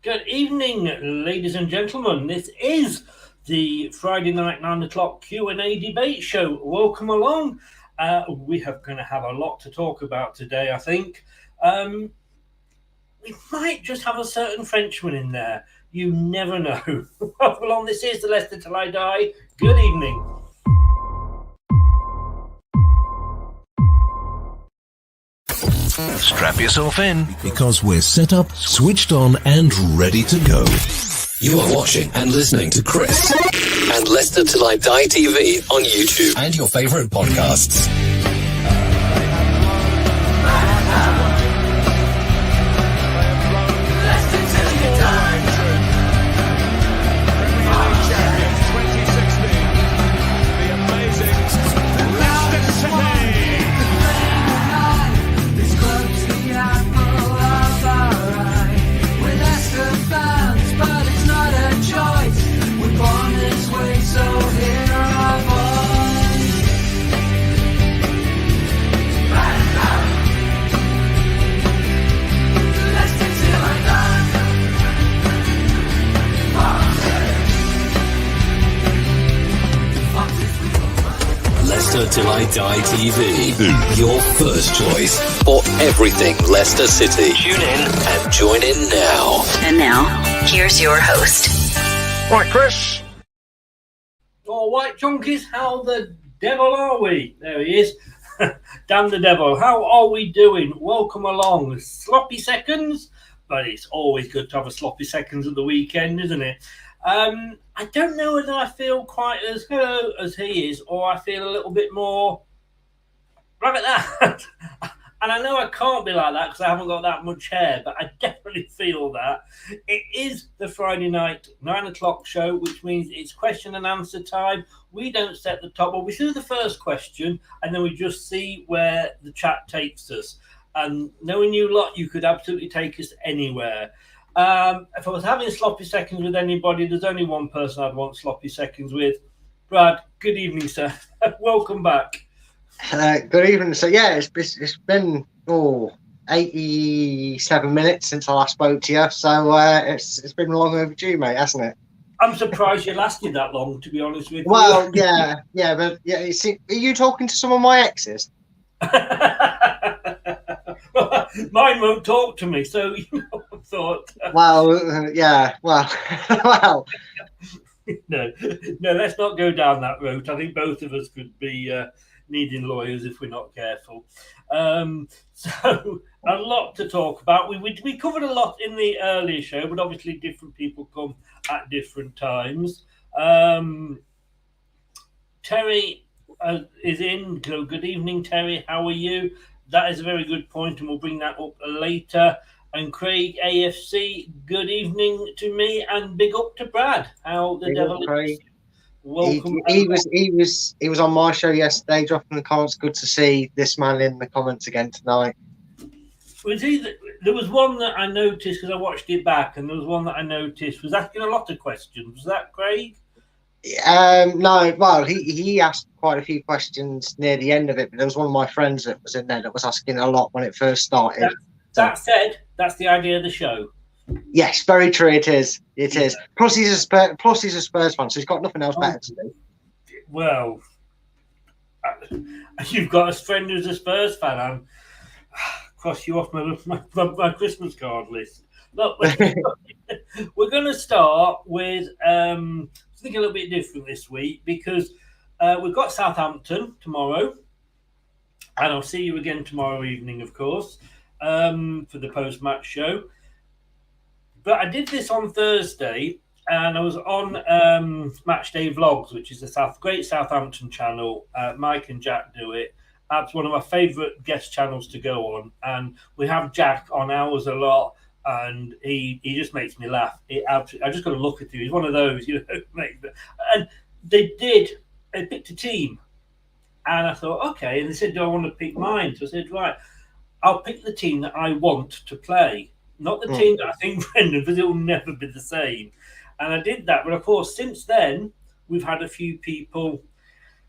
Good evening, ladies and gentlemen. This is the Friday night 9 o'clock Q&A debate show. Welcome along. We are going to have a lot to talk about today, I think. We might just have a certain Frenchman in there. You never know. Welcome along. This is the Leicester Till I Die. Good evening. Strap yourself in because we're set up, switched on and ready to go. You are watching and listening to Chris and Leicester Till I Die TV on YouTube and your favourite podcasts. Leicester Till I Die TV, your first choice for everything Leicester City. Tune in and join in now. And now, here's your host. Right, Chris. All right, junkies, how the devil are we? There he is. Damn the devil. How are we doing? Welcome along. Sloppy seconds, but it's always good to have a sloppy seconds at the weekend, isn't it? I don't know whether I feel quite as hello as he is, or I feel a little bit more like that. And I know I can't be like that because I haven't got that much hair, but I definitely feel that. It is the Friday night 9 o'clock show, which means it's question and answer time. We don't set the top. Well, we do the first question, and then we just see where the chat takes us. And knowing you lot, you could absolutely take us anywhere. If I was having sloppy seconds with anybody, there's only one person I'd want sloppy seconds with. Brad, good evening, sir. Welcome back. Good evening. So, yeah, it's been 87 minutes since I last spoke to you. So it's been long overdue, mate, hasn't it? I'm surprised you lasted that long, to be honest with you. Well, yeah, but yeah. See, are you talking to some of my exes? Mine won't talk to me, so you know, I thought. Well, yeah, well, well. No, let's not go down that route. I think both of us could be needing lawyers if we're not careful. So a lot to talk about. We covered a lot in the earlier show, but obviously different people come at different times. Terry is in. Good evening, Terry. How are you? That is a very good point, and we'll bring that up later. And Craig AFC, good evening to me, and big up to Brad. How the devil is? Welcome. He was on my show yesterday, dropping the comments. Good to see this man in the comments again tonight. There was one that I noticed because I watched it back, and there was one that I noticed was asking a lot of questions. Was that Craig? No, well, he asked quite a few questions near the end of it, but there was one of my friends that was in there that was asking a lot when it first started. That said, that's the idea of the show. Yes, very true. It is. Plus, he's a Spurs fan, so he's got nothing else better to do. Well, you've got a friend who's a Spurs fan. I'm cross you off my Christmas card list. Look, we're going to start with something a little bit different this week because we've got Southampton tomorrow, and I'll see you again tomorrow evening, of course, for the post-match show. But I did this on Thursday, and I was on Matchday Vlogs, which is a great Southampton channel. Mike and Jack do it. That's one of my favourite guest channels to go on, and we have Jack on ours a lot. And he just makes me laugh. I just got to look at him. He's one of those, you know. And they picked a team. And I thought, okay. And they said, do I want to pick mine? So I said, right, I'll pick the team that I want to play. Not the team that I think Brendan, because it will never be the same. And I did that. But of course, since then, we've had a few people,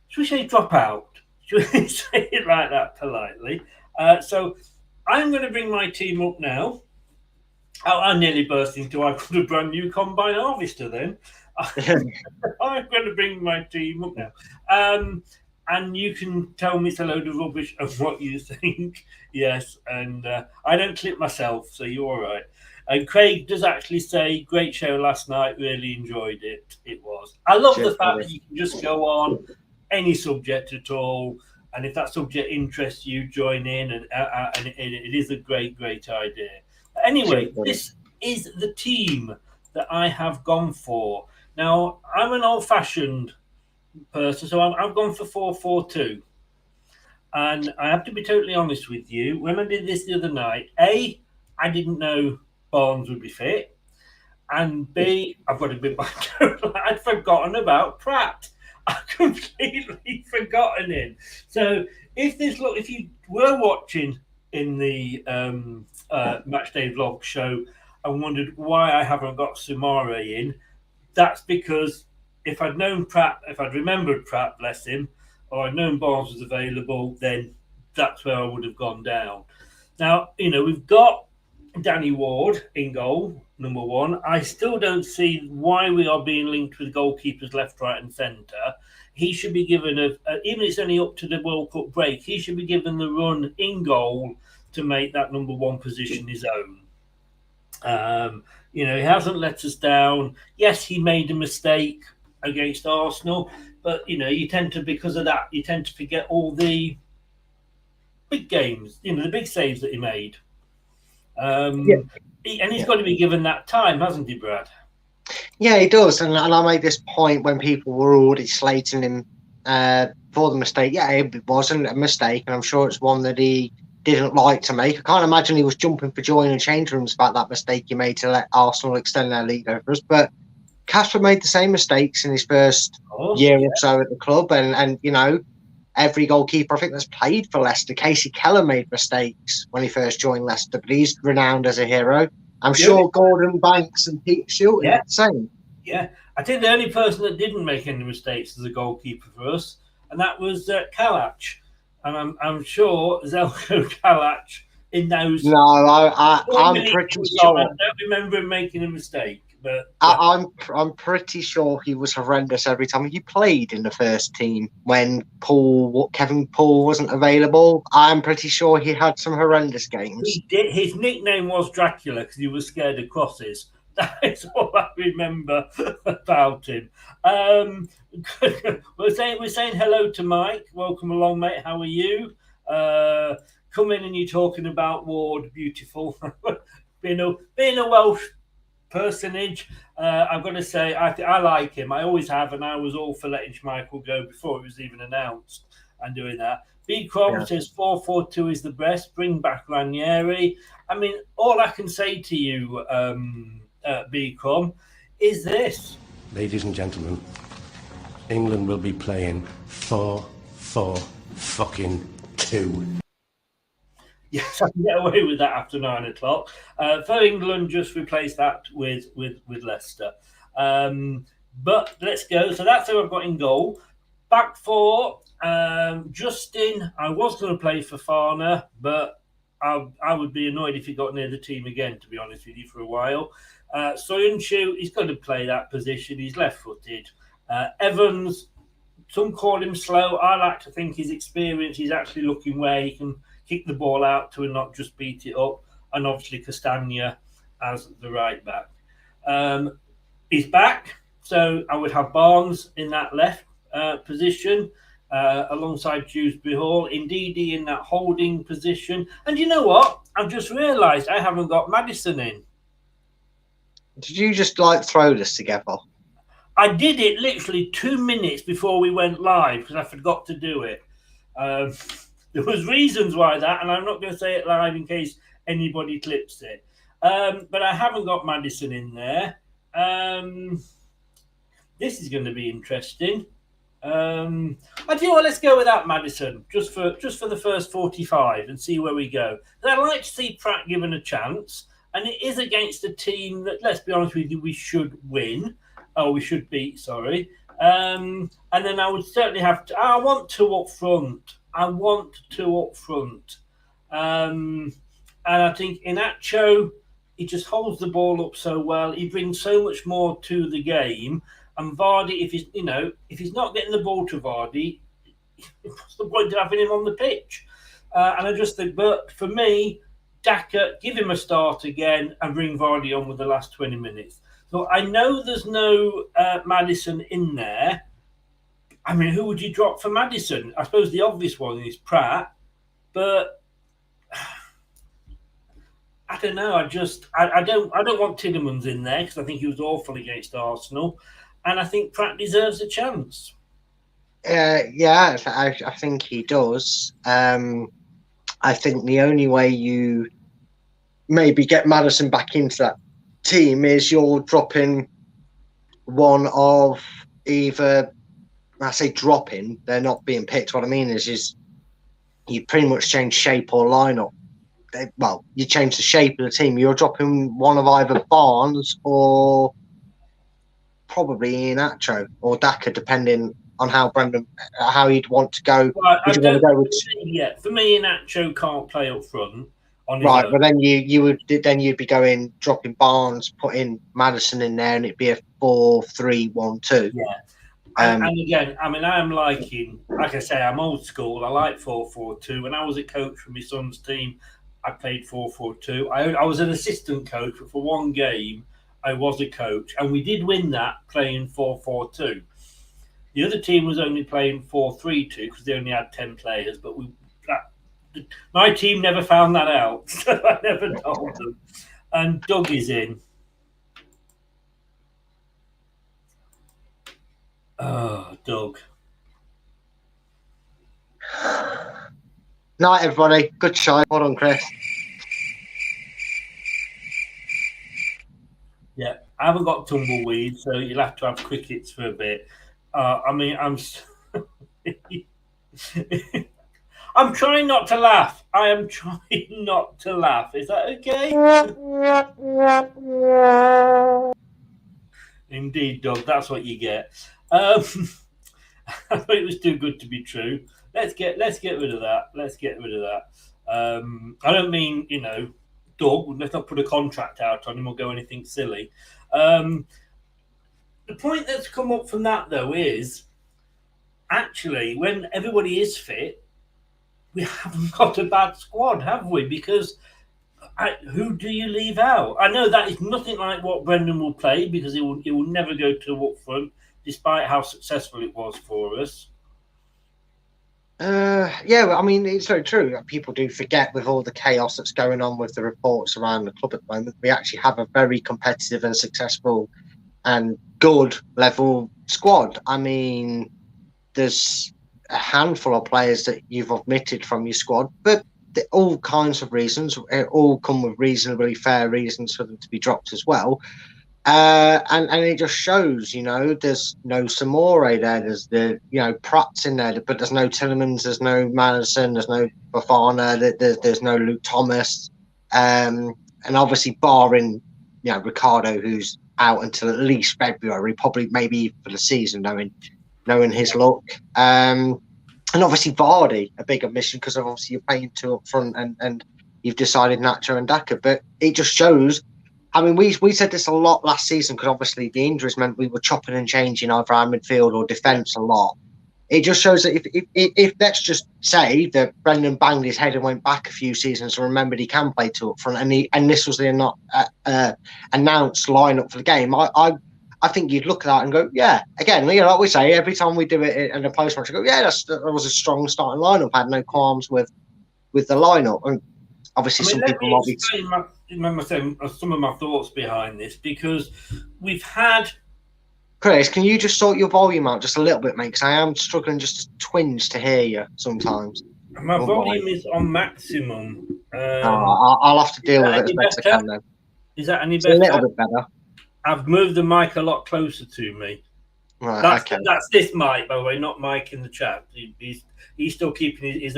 should we say drop out? Should we say it like that politely? So I'm going to bring my team up now. I nearly burst into I got a brand new combine harvester then. I'm going to bring my team up now. And you can tell me it's a load of rubbish of what you think. Yes, and I don't clip myself, so you're all right. And Craig does actually say, great show last night, really enjoyed it. It was. I love the fact that you can just go on any subject at all, and if that subject interests you, join in, and it is a great idea. Anyway, this is the team that I have gone for. Now, I'm an old-fashioned person, so I've gone for 4-4-2. And I have to be totally honest with you. When I did this the other night, A, I didn't know Barnes would be fit. And B, I've got a bit I'd forgotten about Pratt. I've completely forgotten him. So if you were watching in the Matchday Vlog show and wondered why I haven't got Sumare in, that's because if I'd known Pratt, if I'd remembered Pratt, bless him, or I'd known Barnes was available, then that's where I would have gone down. Now, we've got Danny Ward in goal, number one. I still don't see why we are being linked with goalkeepers left, right, and centre. He should be given even if it's only up to the World Cup break, he should be given the run in goal to make that number one position his own. He hasn't let us down. Yes, he made a mistake against Arsenal, but you tend to, because of that, you tend to forget all the big games, the big saves that he made. And he's got to be given that time, hasn't he, Brad? Yeah, he does. And I made this point when people were already slating him for the mistake. Yeah, it wasn't a mistake, and I'm sure it's one that he didn't like to make. I can't imagine he was jumping for joy in the change rooms about that mistake he made to let Arsenal extend their lead over us. But Casper made the same mistakes in his first year or so at the club, and every goalkeeper I think that's played for Leicester, Casey Keller, made mistakes when he first joined Leicester, but he's renowned as a hero. I'm sure Gordon Banks and Peter Shilton are the same. Yeah, I think the only person that didn't make any mistakes as a goalkeeper for us, and that was Kalach. And I'm sure Zelko Kalach in those. No, I'm pretty sure. I don't remember him making a mistake. But I'm pretty sure he was horrendous every time he played in the first team when Kevin Paul wasn't available. I'm pretty sure he had some horrendous games. He did. His nickname was Dracula because he was scared of crosses. That is all I remember about him. We're saying hello to Mike. Welcome along, mate. How are you? Come in and you're talking about Ward. Beautiful. being a Welsh personage, I've got to say I like him. I always have, and I was all for letting Schmeichel go before it was even announced and doing that. B. Crom says 4-4-2 is the best. Bring back Ranieri. I mean, all I can say to you, B. Crom, is this. Ladies and gentlemen, England will be playing 4-4-2. Yes, I can get away with that after 9 o'clock. For England, just replace that with Leicester. But let's go. So that's who I've got in goal. Back four, Justin. I was going to play for Fafana, but I would be annoyed if he got near the team again, to be honest with you, for a while. Soyuncu, he's going to play that position. He's left-footed. Evans, some call him slow. I like to think his experience, he's actually looking where he can kick the ball out to and not just beat it up. And obviously Castagna as the right back. He's back, so I would have Barnes in that left position alongside Dewsbury Hall. Ndidi in that holding position. And you know what? I've just realised I haven't got Maddison in. Did you just throw this together? I did it literally 2 minutes before we went live because I forgot to do it. There was reasons why that, and I'm not going to say it live in case anybody clips it. But I haven't got Maddison in there. This is going to be interesting. I tell you what, let's go without Maddison just for the first 45 and see where we go. But I'd like to see Pratt given a chance, and it is against a team that, let's be honest with you, we should win. Oh, we should beat, sorry. And then I would certainly have to. I want two up front. And I think Inacho, he just holds the ball up so well. He brings so much more to the game. And Vardy, if he's not getting the ball to Vardy, what's the point of having him on the pitch? And I just think, but for me, Daka, give him a start again and bring Vardy on with the last 20 minutes. So I know there's no Maddison in there. I mean, who would you drop for Maddison? I suppose the obvious one is Pratt, but I don't know. I don't want Tielemans in there because I think he was awful against Arsenal, and I think Pratt deserves a chance. Yeah, I think he does. I think the only way you maybe get Maddison back into that team is you're dropping one of either. I say dropping; they're not being picked. What I mean is you pretty much change shape or lineup. Well, you change the shape of the team. You're dropping one of either Barnes or probably Iheanacho or Daka, depending on how he'd want to go. Well, for me, Iheanacho can't play up front. Right, but then you'd be dropping Barnes, putting Maddison in there, and it'd be a 4-3-1-2. Yeah. And again, I mean, I'm liking, like I say, I'm old school. I like 4-4-2. When I was a coach for my son's team, I played 4-4-2. I was an assistant coach, but for one game, I was a coach. And we did win that playing 4-4-2. The other team was only playing 4-3-2 because they only had 10 players. But my team never found that out. So I never told them. And Doug is in. Oh, Doug. Night, everybody. Good show. Hold on, Chris. Yeah, I haven't got tumbleweed, so you'll have to have crickets for a bit. I'm trying not to laugh. I am trying not to laugh. Is that okay? Indeed, Doug. That's what you get. I thought it was too good to be true. Let's get rid of that. I don't mean, Doug. Let's not put a contract out on him or go anything silly. The point that's come up from that, though, is actually when everybody is fit, we haven't got a bad squad, have we? Because who do you leave out? I know that is nothing like what Brendan will play because he will never go to up front, despite how successful it was for us. Yeah, I mean, it's very true. People do forget with all the chaos that's going on with the reports around the club at the moment, we actually have a very competitive and successful and good level squad. I mean, there's a handful of players that you've omitted from your squad, but all kinds of reasons. It all come with reasonably fair reasons for them to be dropped as well. And it just shows, there's no Samore there. There's Pratt's in there, but there's no Tielemans, there's no Maddison, there's no Bafana, there's no Luke Thomas. And obviously barring, Ricardo, who's out until at least February, probably maybe for the season, knowing his luck. And obviously Vardy, a big omission because obviously you're playing two up front and you've decided Nacho and Daka. But it just shows. I mean, we said this a lot last season because obviously the injuries meant we were chopping and changing either our midfield or defence a lot. It just shows that if let's just say that Brendan banged his head and went back a few seasons and remembered he can play two up front and this was the announced lineup for the game, I think you'd look at that and go, yeah, again, like we say, every time we do it in a post-match, I go, yeah, that was a strong starting lineup. I had no qualms with the lineup. And obviously some people might be... Remember saying some of my thoughts behind this because we've had. Chris, can you just sort your volume out just a little bit, mate? Because I am struggling just a twinge to hear you sometimes. My volume is on maximum. I'll have to deal with it as best I can then. Is that any better? It's a little bit better. I've moved the mic a lot closer to me. Right, that's this mic, by the way, not Mike in the chat. He's still keeping his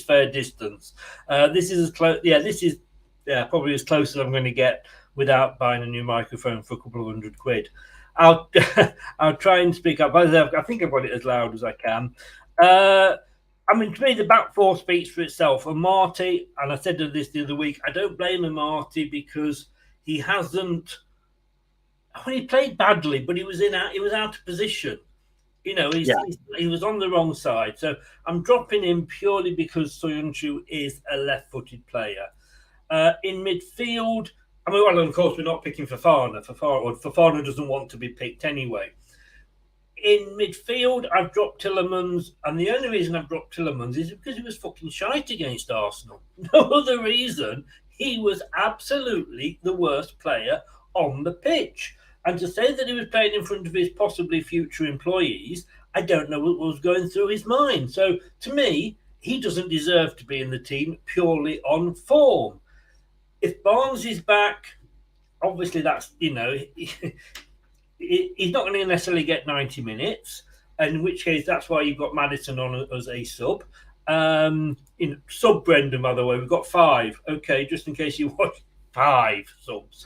fair distance. This is as close. Yeah, this is. Yeah, probably as close as I'm going to get without buying a new microphone for a couple of £100. I'll try and speak up. I think I've got it as loud as I can. I mean, to me, the back four speaks for itself. And Marty, and I said this the other week, I don't blame him, Marty, because he hasn't. When he played badly, but he was out of position. You know, he was on the wrong side. So I'm dropping him purely because Soyuncu is a left-footed player. In midfield, I mean, well, of course, we're not picking Fofana. Fofana doesn't want to be picked anyway. In midfield, I've dropped Tielemans, and the only reason I've dropped Tielemans is because he was fucking shite against Arsenal. No other reason. He was absolutely the worst player on the pitch. And to say that he was playing in front of his possibly future employees, I don't know what was going through his mind. So, to me, he doesn't deserve to be in the team purely on form. If Barnes is back, obviously that's, you know... He's not going to necessarily get 90 minutes, in which case that's why you've got Maddison on as a sub. Sub Brendan, by the way, we've got 5. Okay, just in case you watch, 5 subs.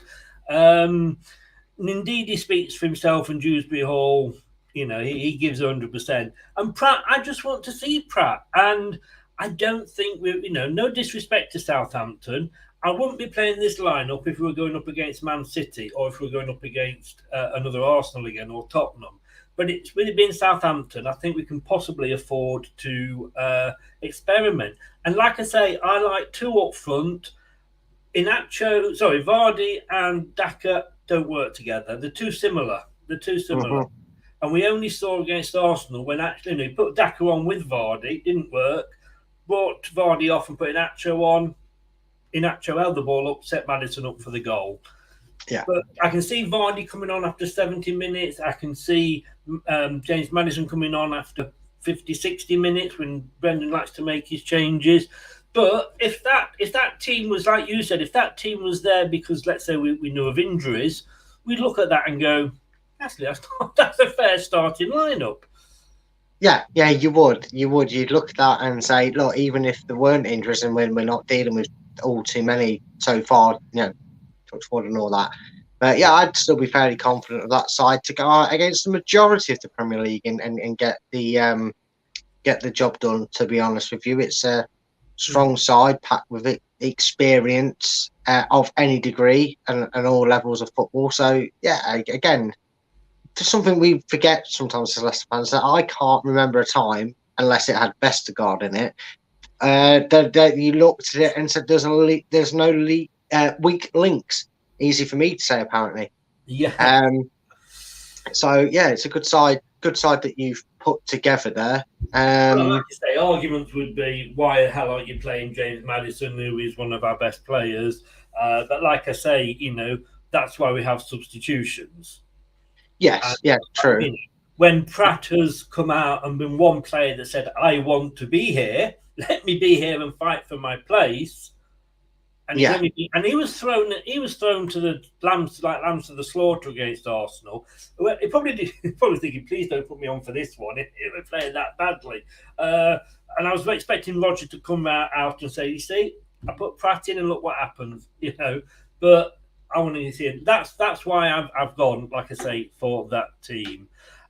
Ndidi speaks for himself, and Dewsbury Hall, you know, he gives 100%. And Pratt, I just want to see Pratt. And I don't think no disrespect to Southampton, I wouldn't be playing this lineup if we were going up against Man City or if we were going up against another Arsenal again or Tottenham. But it's really been Southampton. I think we can possibly afford to experiment. And like I say, I like 2 up front. Vardy and Daka don't work together. They're too similar. Mm-hmm. And we only saw against Arsenal when actually put Daka on with Vardy, didn't work. Brought Vardy off and put Inacho on. Inacho held the ball up, set Maddison up for the goal. Yeah. But I can see Vardy coming on after 70 minutes. I can see James Maddison coming on after 50, 60 minutes when Brendan likes to make his changes. But if that team was, like you said, if that team was there because, let's say, we knew of injuries, we'd look at that and go, actually, that's a fair starting lineup. Yeah, you would. You'd look at that and say, look, even if there weren't injuries and when we're not dealing with all too many so far, touch wood and all that. But yeah, I'd still be fairly confident of that side to go out against the majority of the Premier League and get the job done. To be honest with you, it's a strong side packed with experience of any degree and all levels of football. So yeah, again, just something we forget sometimes as Leicester fans, that I can't remember a time unless it had Vestergaard in it. That you looked at it and said there's no weak links. Easy for me to say, apparently. Yeah. So yeah, it's a good side that you've put together there. Well, like you say, arguments would be, why the hell aren't you playing James Maddison, who is one of our best players? But like I say, that's why we have substitutions. Yes, true. When Pratt has come out and been one player that said, I want to be here, let me be here and fight for my place. And he was thrown to the lambs to the slaughter against Arsenal. He probably thinking, please don't put me on for this one. It was playing that badly. And I was expecting Roger to come out and say, you see, I put Pratt in and look what happens, But I want to see it. That's why I've gone, like I say, for that team.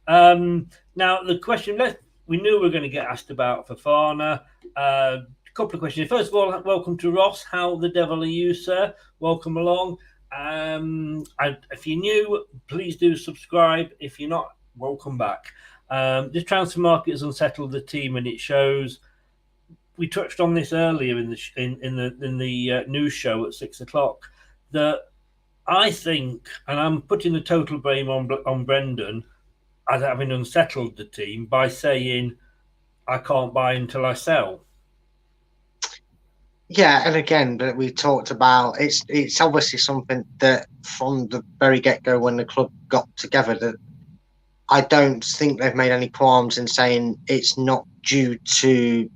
Now the question we knew we were going to get asked about Fofana. A couple of questions. First of all, welcome to Ross. How the devil are you, sir? Welcome along. If you're new, please do subscribe. If you're not, welcome back. This transfer market has unsettled the team, and it shows. We touched on this earlier in the news show at 6:00 that I think, and I'm putting the total blame on Brendan as having unsettled the team by saying I can't buy until I sell. Yeah, and again, that we talked about, it's obviously something that from the very get-go when the club got together, that I don't think they've made any qualms in saying it's not due to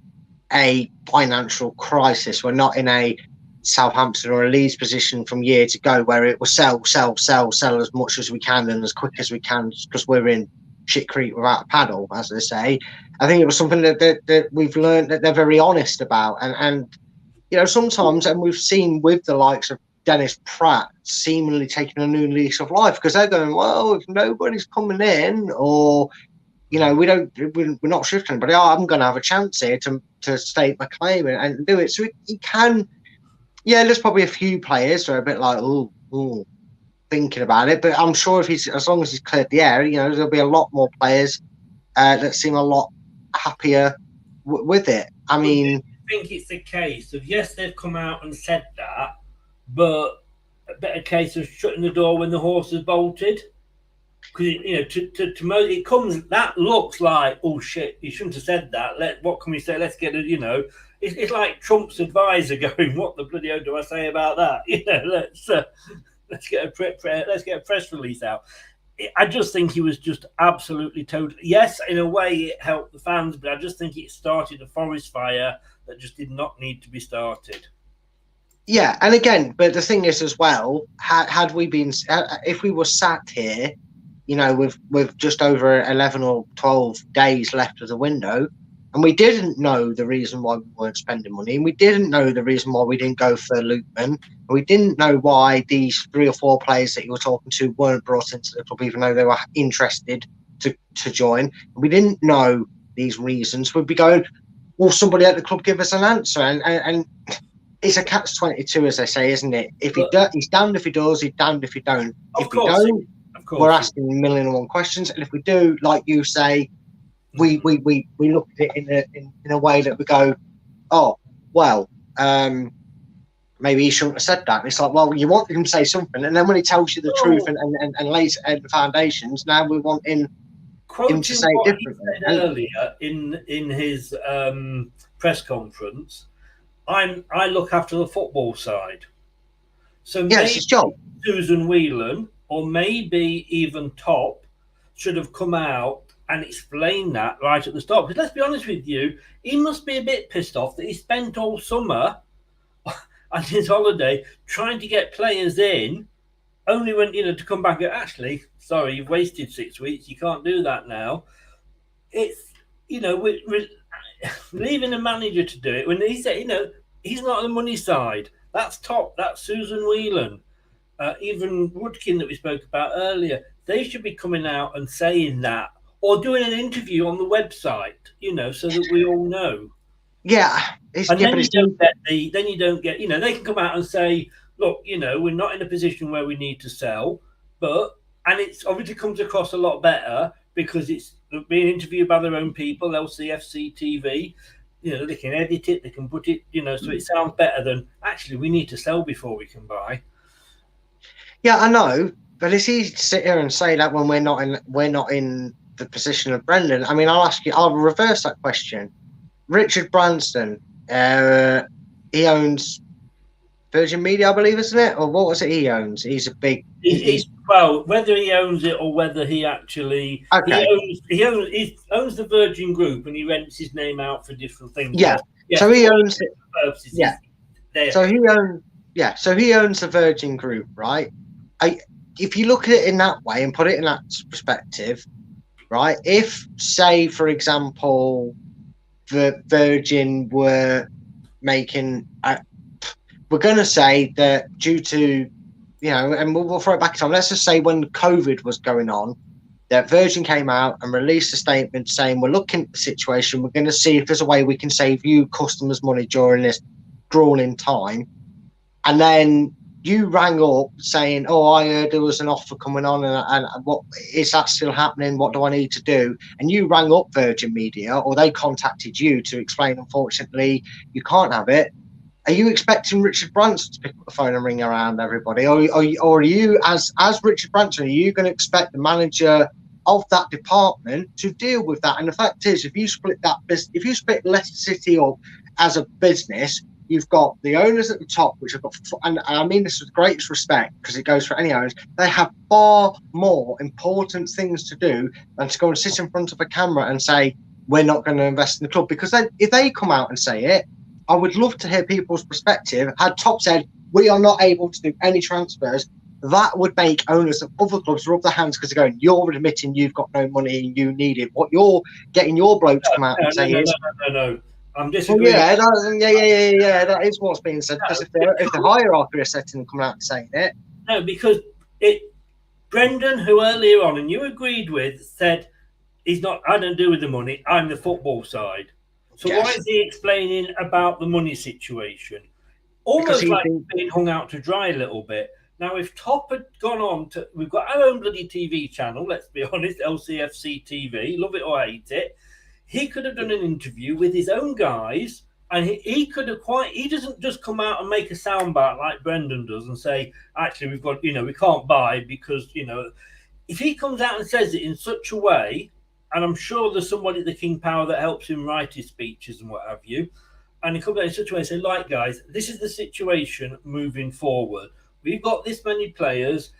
a financial crisis. We're not in a Southampton or a Leeds position from year to go where it will sell as much as we can and as quick as we can because we're in shit creek without a paddle, as they say. I think it was something that we've learned that they're very honest about, and sometimes, and we've seen with the likes of Dennis Pratt seemingly taking a new lease of life because they're going, well, if nobody's coming in or we're not shifting, but I'm going to have a chance here to state my claim and do it. So he can. Yeah, there's probably a few players who are a bit like, oh, thinking about it. But I'm sure as long as he's cleared the air, there'll be a lot more players that seem a lot happier with it. I mean, I think it's a case of, yes, they've come out and said that, but a better case of shutting the door when the horse has bolted. Because it comes, that looks like, oh shit, you shouldn't have said that. What can we say? Let's get it. It's like Trump's advisor going, what the bloody hell do I say about that? Let's get a press release out. I just think he was just absolutely total. Yes, in a way it helped the fans, but I just think it started a forest fire that just did not need to be started. Yeah, and again, but the thing is as well, had we been, if we were sat here, with just over 11 or 12 days left of the window, and we didn't know the reason why we weren't spending money, and we didn't know the reason why we didn't go for Lukeman, and we didn't know why these 3 or 4 players that you were talking to weren't brought into the club, even though they were interested to join. And we didn't know these reasons. We'd be going, well, somebody at the club give us an answer, and it's a catch-22, as they say, isn't it? If he's damned if he does, he's damned if he don't. If we don't, we're asking 1,000,001 questions, and if we do, like you say, we look at it in a way that we go, oh well, maybe he shouldn't have said that. And it's like, well, you wanted him to say something, and then when he tells you the truth and lays the foundations, now we want him to say it differently. He said earlier in his press conference, I look after the football side, so yeah, it's his job. Susan Whelan or maybe even Top should have come out and explain that right at the start. Because let's be honest with you, he must be a bit pissed off that he spent all summer on his holiday trying to get players in, only when, to come back and actually, sorry, you've wasted 6 weeks, you can't do that now. It's, we're leaving a manager to do it when he said, he's not on the money side. That's Top, that's Susan Whelan. Even Woodkin that we spoke about earlier, they should be coming out and saying that, or doing an interview on the website, so that we all know. Yeah, then you don't get. They can come out and say, look, we're not in a position where we need to sell, and it's obviously comes across a lot better because it's being interviewed by their own people, LCFC TV. They can edit it, they can put it, so it sounds better than actually we need to sell before we can buy. Yeah, I know, but it's easy to sit here and say that when we're not in the position of Brendan. I mean, I'll reverse that question. Richard Branson, he owns Virgin Media, I believe, isn't it? Or what was it he owns? He's a big. Well, whether he owns it or whether he actually he owns the Virgin Group and he rents his name out for different things. Yeah, so he owns it. Yeah, so he owns the Virgin Group, right? If you look at it in that way and put it in that perspective, right? If, say, for example, the Virgin were making, we're going to say that due to, and we'll throw it back in time. Let's just say when COVID was going on, that Virgin came out and released a statement saying, we're looking at the situation. We're going to see if there's a way we can save you customers money during this grueling time. And then you rang up saying, oh, I heard there was an offer coming on and what is that still happening? What do I need to do? And you rang up Virgin Media or they contacted you to explain, unfortunately, you can't have it. Are you expecting Richard Branson to pick up the phone and ring around everybody? Or are you, as Richard Branson, are you going to expect the manager of that department to deal with that? And the fact is, if you split Leicester City up as a business, you've got the owners at the top, which have got, and I mean this with the greatest respect because it goes for any owners, they have far more important things to do than to go and sit in front of a camera and say, we're not going to invest in the club. Because then if they come out and say it, I would love to hear people's perspective. Had Top said, we are not able to do any transfers, that would make owners of other clubs rub their hands because they're going, you're admitting you've got no money and you need it. What you're getting your bloke to come out and say is... No. I'm disagreeing. Well, that is what's being said. Because if the hierarchy are setting and coming out and saying it. No, because Brendan, who earlier on, and you agreed with, said he's not. I don't do with the money. I'm the football side. So Yes. why is he explaining about the money situation? Almost Because like being hung out to dry a little bit. Now, if Top had gone on to, we've got our own bloody TV channel, let's be honest, LCFC TV, love it or hate it. He could have done an interview with his own guys, and he could have he doesn't just come out and make a soundbite like Brendan does and say, actually, we've got, we can't buy because, if he comes out and says it in such a way, and I'm sure there's somebody at the King Power that helps him write his speeches and what have you, and he comes out in such a way and say, like, guys, this is the situation moving forward. We've got this many players.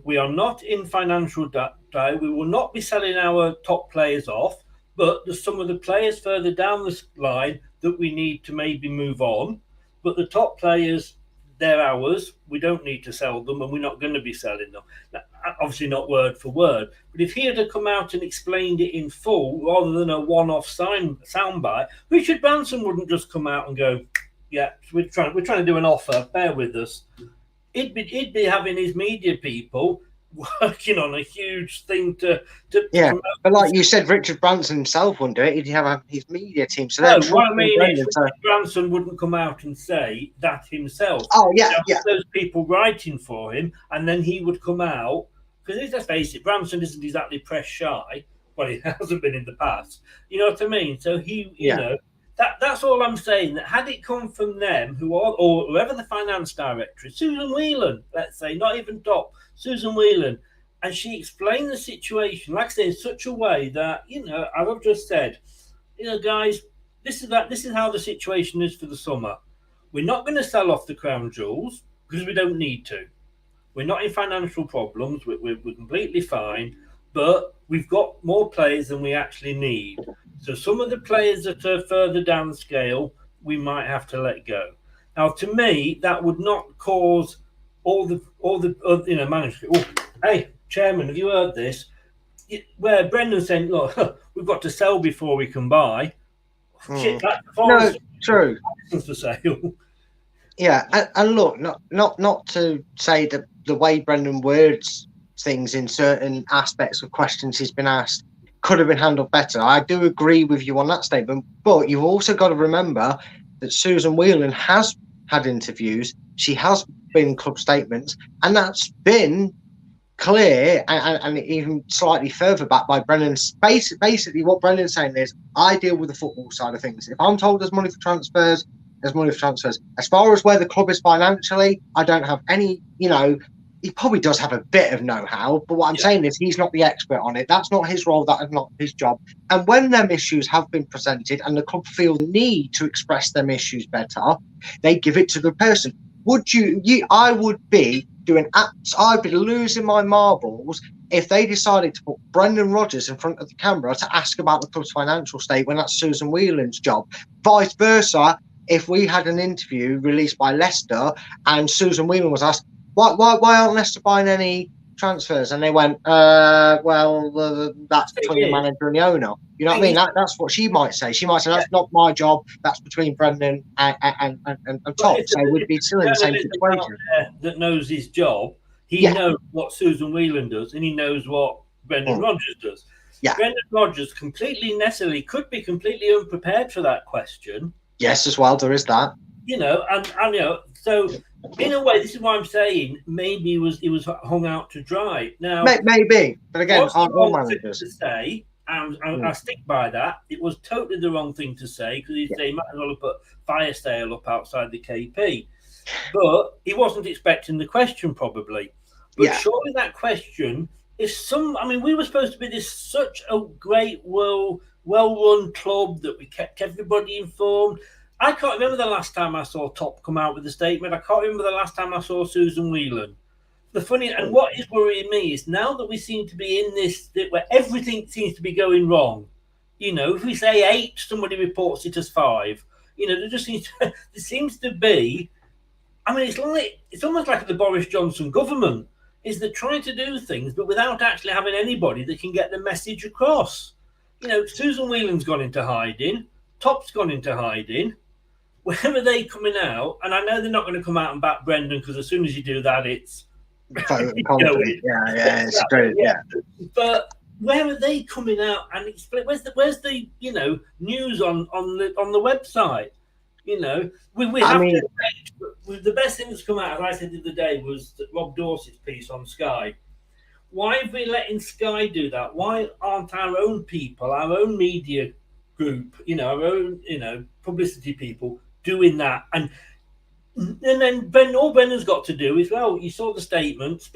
We are not in financial debt. We will not be selling our top players off, but there's some of the players further down the line that we need to maybe move on. But the top players, they're ours. We don't need to sell them, and we're not going to be selling them. Now, obviously not word for word, but if he had come out and explained it in full rather than a one-off soundbite, Richard Branson wouldn't just come out and go, yeah, we're trying to do an offer, bear with us. He'd be having his media people working on a huge thing to promote. But like you said, Richard Branson himself wouldn't do it. He'd have his media team. So what I mean is Richard Branson wouldn't come out and say that himself. Oh yeah, those people writing for him, and then he would come out, because let's face it, Branson isn't exactly press shy. Well, he hasn't been in the past. You know what I mean? So that's all I'm saying. That had it come from them, or whoever the finance director is, Susan Whelan, let's say, not even Top, Susan Whelan, and she explained the situation, like I say, in such a way that, I've just said, guys, this is how the situation is for the summer. We're not going to sell off the crown jewels because we don't need to. We're not in financial problems. We're completely fine, but we've got more players than we actually need. So some of the players that are further down the scale, we might have to let go. Now, to me, that would not cause all the managers. Oh, hey, Chairman, have you heard this? Where Brendan's saying, look, we've got to sell before we can buy. Shit, that's true. For sale. Yeah, and look, not to say that the way Brendan words things in certain aspects of questions he's been asked could have been handled better. I do agree with you on that statement, but you've also got to remember that Susan Whelan has had interviews, she has been club statements, and that's been clear and even slightly further back by Brendan. Basically, what Brendan's saying is, I deal with the football side of things. If I'm told there's money for transfers, there's money for transfers. As far as where the club is financially, I don't have any, he probably does have a bit of know-how, but what I'm saying is he's not the expert on it. That's not his role. That is not his job. And when them issues have been presented and the club feel the need to express them issues better, they give it to the person. I would be I'd be losing my marbles if they decided to put Brendan Rodgers in front of the camera to ask about the club's financial state when that's Susan Whelan's job. Vice versa, if we had an interview released by Leicester and Susan Whelan was asked, why aren't Leicester buying any transfers? And they went, that's between the manager and the owner. You know what I mean? That's what she might say. She might say, that's not my job. That's between Brendan and Top. So we'd be still in the same situation. That knows his job. He knows what Susan Whelan does, and he knows what Brendan Rodgers does. Yeah. Brendan Rodgers could be completely unprepared for that question. Yes, as well, there is that. So in a way, this is why I'm saying maybe he was hung out to dry. Now, maybe, but again, aren't all managers to say, and I stick by that. It was totally the wrong thing to say because he might as well have put fire sale up outside the KP, but he wasn't expecting the question probably. But surely that question is we were supposed to be such a great, well-run club that we kept everybody informed. I can't remember the last time I saw Top come out with a statement. I can't remember the last time I saw Susan Whelan. And what is worrying me is now that we seem to be in this, where everything seems to be going wrong. If we say 8, somebody reports it as 5. There seems to be. It's almost like the Boris Johnson government. Is they're trying to do things, but without actually having anybody that can get the message across. Susan Whelan's gone into hiding. Top's gone into hiding. Whenever they coming out, and I know they're not going to come out and back Brendan because as soon as you do that, it's it's true. Yeah. But where are they coming out and explain? Where's the news on the website? We I have mean, to. The best thing that's come out, as I said the other day, was Rob Dorset's piece on Sky. Why have we letting Sky do that? Why aren't our own people, our own media group, our own, publicity people doing that? And then all Brendan's got to do is, well, you saw the statement,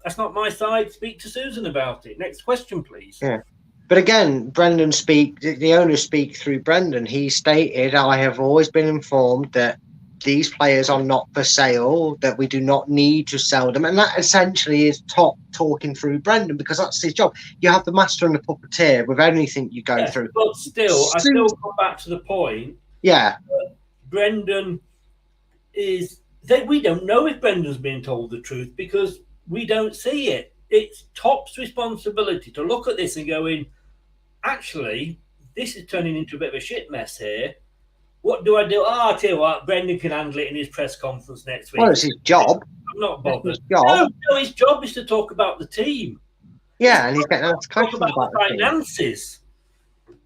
that's not my side, speak to Susan about it. Next question, please. yeah. But again, the owners speak through Brendan. He stated, I have always been informed that these players are not for sale, that we do not need to sell them. And that essentially is Top talking through Brendan, because that's his job. You have the master and the puppeteer with anything you go through. But still, I still come back to the point. Yeah. Brendan we don't know if Brendan's being told the truth because we don't see it. It's Top's responsibility to look at this and go in, actually, this is turning into a bit of a shit mess here. What do I do? I'll tell you what, Brendan can handle it in his press conference next week. Well, it's his job. I'm not bothered. His job. No, his job is to talk about the team. Yeah, and he's getting asked Talk questions about the team. finances.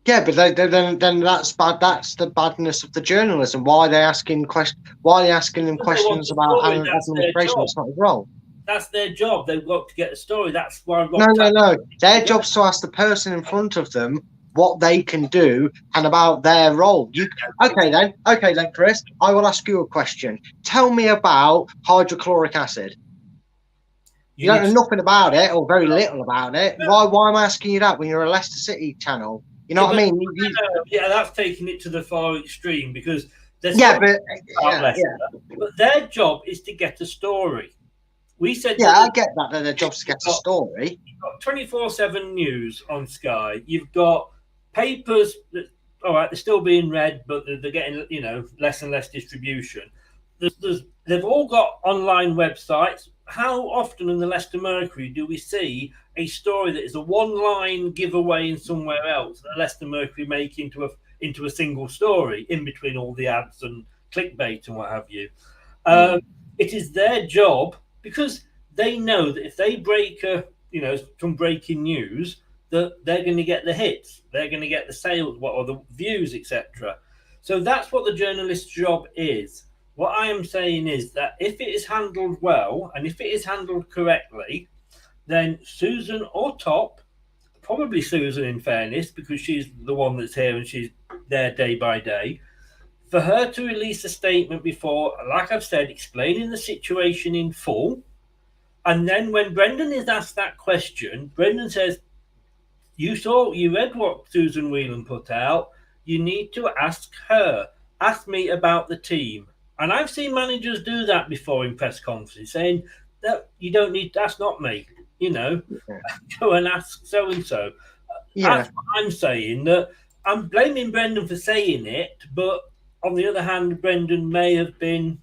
Yeah, but then that's bad. That's the badness of the journalism. Why are they asking questions? Why are they asking them questions about administration? It's not his role. That's their job. They've got to get a story. That's why I've got No. Their job's to ask the person in front of them what they can do and about their role. Okay then, Chris. I will ask you a question. Tell me about hydrochloric acid. You don't know nothing about it, or very little about it. Why am I asking you that when you're a Leicester City channel? You know what I mean? Yeah, that's taking it to the far extreme because but their job is to get a story. We said, I get that. Their job's to get a story. You've got 24/7 news on Sky. You've got papers that, all right, they're still being read, but they're getting less and less distribution. They've all got online websites. How often in the Leicester Mercury do we see a story that is a one-line giveaway in somewhere else that Leicester Mercury make into a single story in between all the ads and clickbait and what have you? It is their job, because they know that if they break some breaking news, that they're going to get the hits, they're going to get the sales, or the views, etc. So that's what the journalist's job is. What I am saying is that if it is handled well and if it is handled correctly, then Susan or Top, probably Susan in fairness, because she's the one that's here and she's there day by day, for her to release a statement before, like I've said, explaining the situation in full. And then when Brendan is asked that question, Brendan says, you read what Susan Whelan put out. You need to ask her. Ask me about the team. And I've seen managers do that before in press conferences, saying that you don't need, that's not me, go and ask so-and-so. Yeah. That's what I'm saying, that I'm blaming Brendan for saying it, but on the other hand, Brendan may have been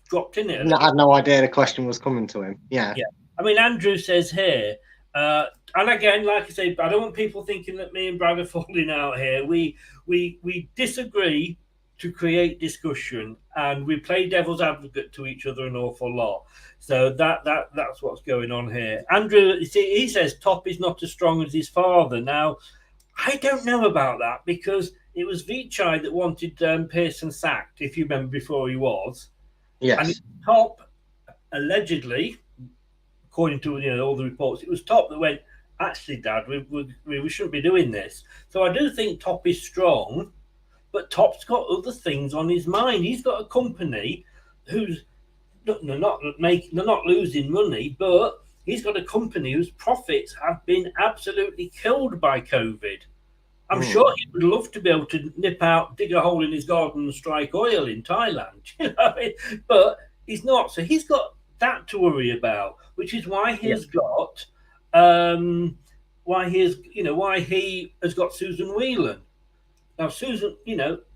dropped in it. I had no idea the question was coming to him. Yeah. I mean, Andrew says here, and again, like I say, I don't want people thinking that me and Brad are falling out here. We disagree to create discussion, and we play devil's advocate to each other an awful lot. So that's what's going on here. Andrew, you see, he says Top is not as strong as his father. Now, I don't know about that, because it was Vichai that wanted Pearson sacked, if you remember, before he was. Yes. And Top, allegedly, according to all the reports, it was Top that went, actually, Dad, we shouldn't be doing this. So I do think Top is strong, but Top's got other things on his mind. He's got a company who's they're not losing money, but he's got a company whose profits have been absolutely killed by COVID. I'm sure he would love to be able to dig a hole in his garden and strike oil in Thailand, but he's not. So he's got that to worry about, which is why he has got why he has got Susan Whelan. Now, Susan,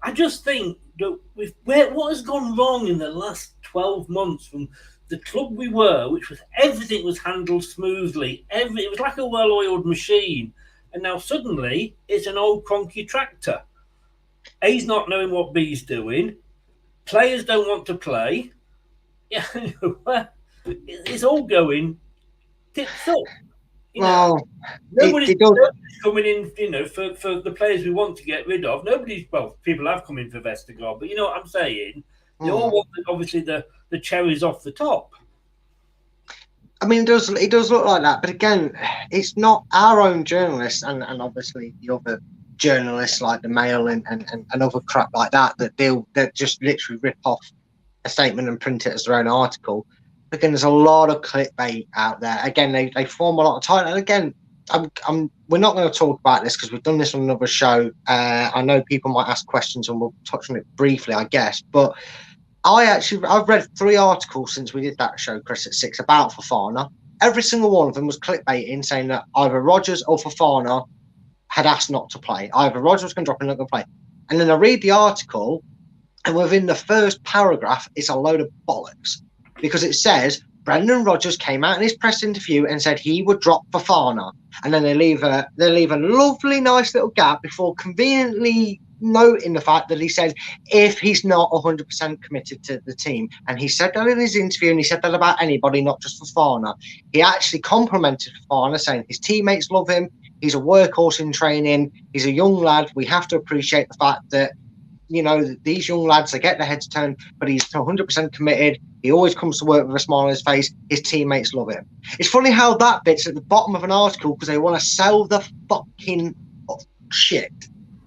I just think that what has gone wrong in the last 12 months from the club we were, which was everything was handled smoothly. It was like a well-oiled machine. And now suddenly it's an old cronky tractor. A's not knowing what B's doing. Players don't want to play. Yeah, it's all going tits up. You know, Well, nobody's it does. coming in, for the players we want to get rid of. People have come in for Vestergaard, but you know what I'm saying? They all want, obviously, the cherries off the top. I mean, it does look like that, but again, it's not our own journalists, and obviously the other journalists like the Mail and other crap like that that just literally rip off a statement and print it as their own article. Again, there's a lot of clickbait out there. Again, they form a lot of time. And again, we're not going to talk about this because we've done this on another show. I know people might ask questions and we'll touch on it briefly, I guess. But I've read 3 articles since we did that show, Chris, at 6 about Fofana. Every single one of them was clickbaiting, saying that either Rodgers or Fofana had asked not to play. Either Rodgers was going to drop and not going to play. And then I read the article, and within the first paragraph, it's a load of bollocks. Because it says Brendan Rodgers came out in his press interview and said he would drop Fofana, and then they leave a lovely, nice little gap before conveniently noting the fact that he said if he's not 100% committed to the team, and he said that in his interview, and he said that about anybody, not just Fofana. He actually complimented Fofana, saying his teammates love him. He's a workhorse in training. He's a young lad. We have to appreciate the fact that, you know, these young lads, they get their heads turned, but he's 100% committed. He always comes to work with a smile on his face. His teammates love him. It's funny how that bit's at the bottom of an article because they want to sell the fucking shit.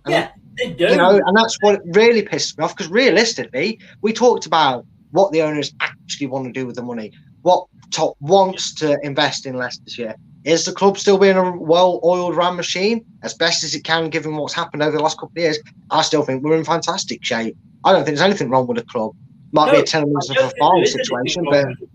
And, they do. You know, and that's what really pisses me off, because realistically, we talked about what the owners actually want to do with the money, what Top wants to invest in Leicester this year. Is the club still being a well-oiled ram machine as best as it can, given what's happened over the last couple of years? I still think we're in fantastic shape. I don't think there's anything wrong with the club. Might be a tenements of a farm situation,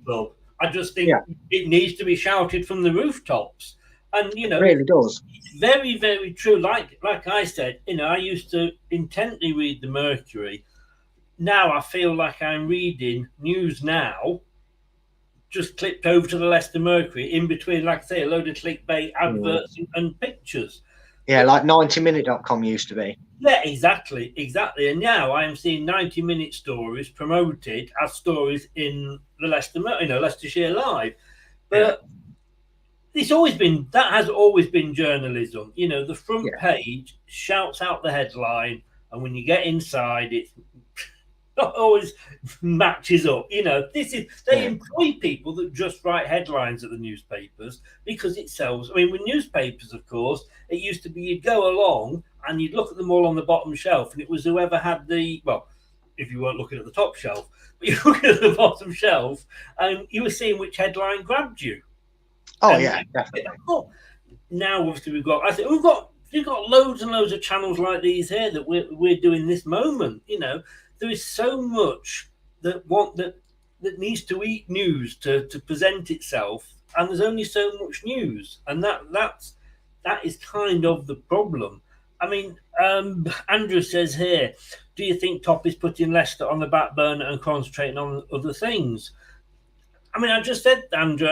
but I just think it needs to be shouted from the rooftops. And, you know, it really does. It's very, very true. Like I said, you know, I used to intently read the Mercury. Now I feel like I'm reading News Now, just clipped over to the Leicester Mercury, in between, like I say, a load of clickbait adverts and pictures. Yeah, like 90minute.com used to be. Yeah, exactly. And now I am seeing 90-minute stories promoted as stories in the Leicestershire Live. But it's always been, that has always been journalism. You know, the front page shouts out the headline, and when you get inside, it's not always matches up. You know, they employ people that just write headlines at the newspapers because it sells. I mean, with newspapers, of course, it used to be you'd go along and you'd look at them all on the bottom shelf, and it was whoever had if you weren't looking at the top shelf, but you're looking at the bottom shelf, and you were seeing which headline grabbed you. Oh, yeah, definitely. Now, obviously, we've got loads and loads of channels like these here that we're doing this moment. You know, there is so much that needs to eat news to present itself, and there's only so much news, and that is kind of the problem. I mean, Andrew says here, do you think Top is putting Leicester on the back burner and concentrating on other things? I mean, I just said, Andrew,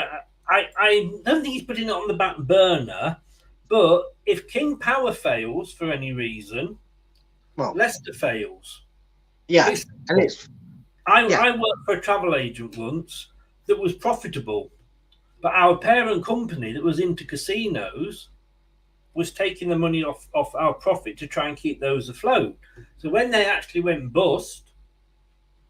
I don't think he's putting it on the back burner, but if King Power fails for any reason, Leicester fails. Yeah. I worked for a travel agent once that was profitable, but our parent company that was into casinos was taking the money off our profit to try and keep those afloat. So when they actually went bust,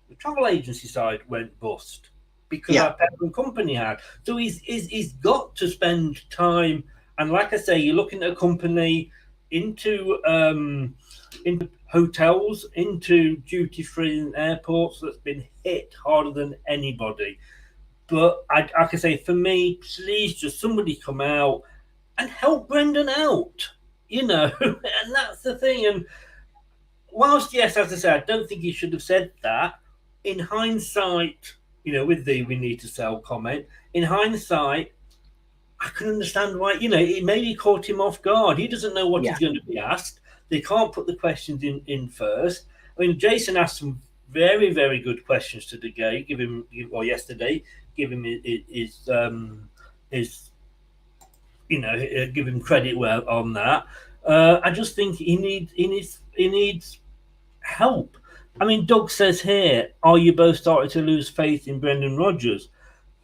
the travel agency side went bust because our parent company had. So he's got to spend time. And like I say, you're looking at a company into hotels, into duty-free and airports that's been hit harder than anybody. But I can say, for me, please just somebody come out and help Brendan out, you know, and that's the thing. And whilst, yes, as I said, I don't think he should have said that. In hindsight, you know, with the "we need to sell" comment, in hindsight, I can understand why, you know, it maybe caught him off guard. He doesn't know what he's going to be asked. They can't put the questions in first. I mean, Jason asked some very, very good questions today. Yesterday, give him his you know, give him credit on that. I just think he needs help. I mean, Doug says here, are you both starting to lose faith in Brendan Rodgers?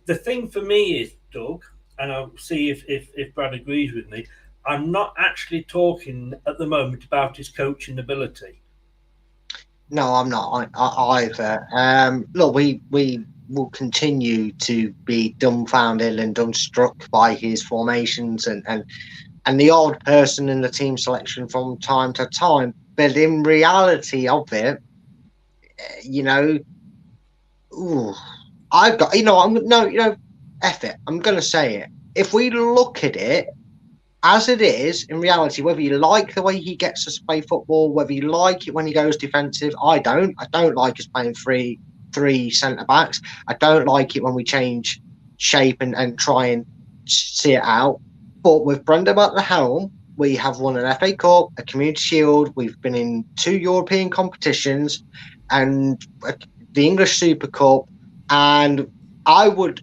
The thing for me is, Doug, and I'll see if Brad agrees with me, I'm not actually talking at the moment about his coaching ability. No, I'm not either. Look, we will continue to be dumbfounded and dumbstruck by his formations and the odd person in the team selection from time to time. But in reality of it, I've got, F it. I'm going to say it. If we look at it as it is in reality, whether you like the way he gets us to play football, whether you like it when he goes defensive, I don't like us playing three centre backs. I don't like it when we change shape and try and see it out. But with Brendan at the helm, we have won an FA Cup, a Community Shield. We've been in 2 European competitions and the English Super Cup. And I would,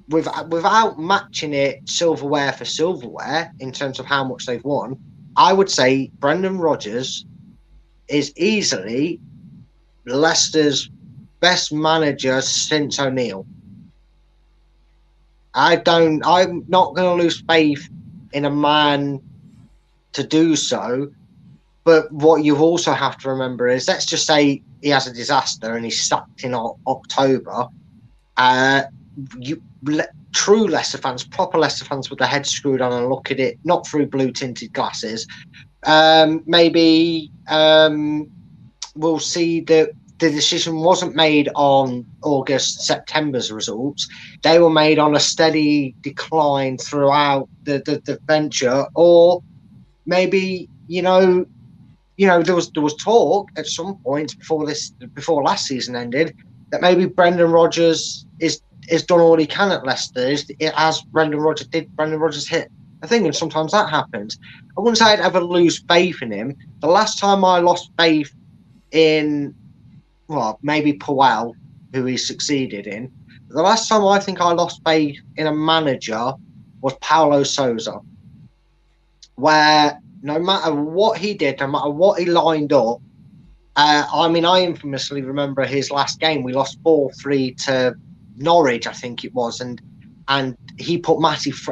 without matching it silverware for silverware in terms of how much they've won, I would say Brendan Rodgers is easily Leicester's best manager since O'Neill. I'm not going to lose faith in a man to do so. But what you also have to remember is, let's just say he has a disaster and he's sacked in October. True Leicester fans, proper Leicester fans with their heads screwed on and look at it not through blue-tinted glasses, maybe we'll see that the decision wasn't made on September's results. They were made on a steady decline throughout the venture, or maybe there was talk at some point before last season ended that maybe Brendan Rodgers is done all he can at Leicester. As Brendan Rodgers did, Brendan Rodgers hit a thing, and sometimes that happens. I wouldn't say I'd ever lose faith in him. The last time I lost faith in, well, maybe Puel, who he succeeded in. The last time I think I lost faith in a manager was Paulo Sousa, where no matter what he did, no matter what he lined up, I infamously remember his last game. We lost 4-3 to Norwich, I think it was, and he put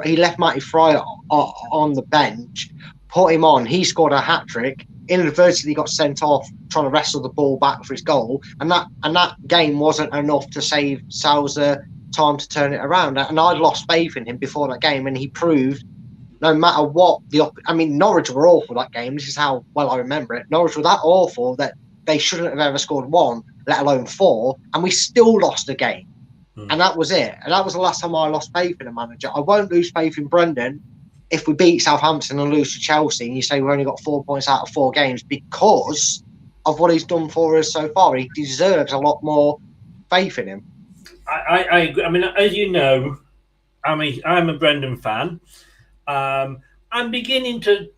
he left Matty Fry on the bench, put him on. He scored a hat trick. Inadvertently got sent off trying to wrestle the ball back for his goal, and that game wasn't enough to save Sousa time to turn it around. And I'd lost faith in him before that game, and he proved no matter what Norwich were awful that game. This is how well I remember it. Norwich were that awful that they shouldn't have ever scored 1, let alone 4, and we still lost the game. And that was it. And that was the last time I lost faith in a manager. I won't lose faith in Brendan if we beat Southampton and lose to Chelsea and you say we've only got 4 points out of 4 games because of what he's done for us so far. He deserves a lot more faith in him. I agree. I mean, as you know, I'm a Brendan fan. I'm beginning to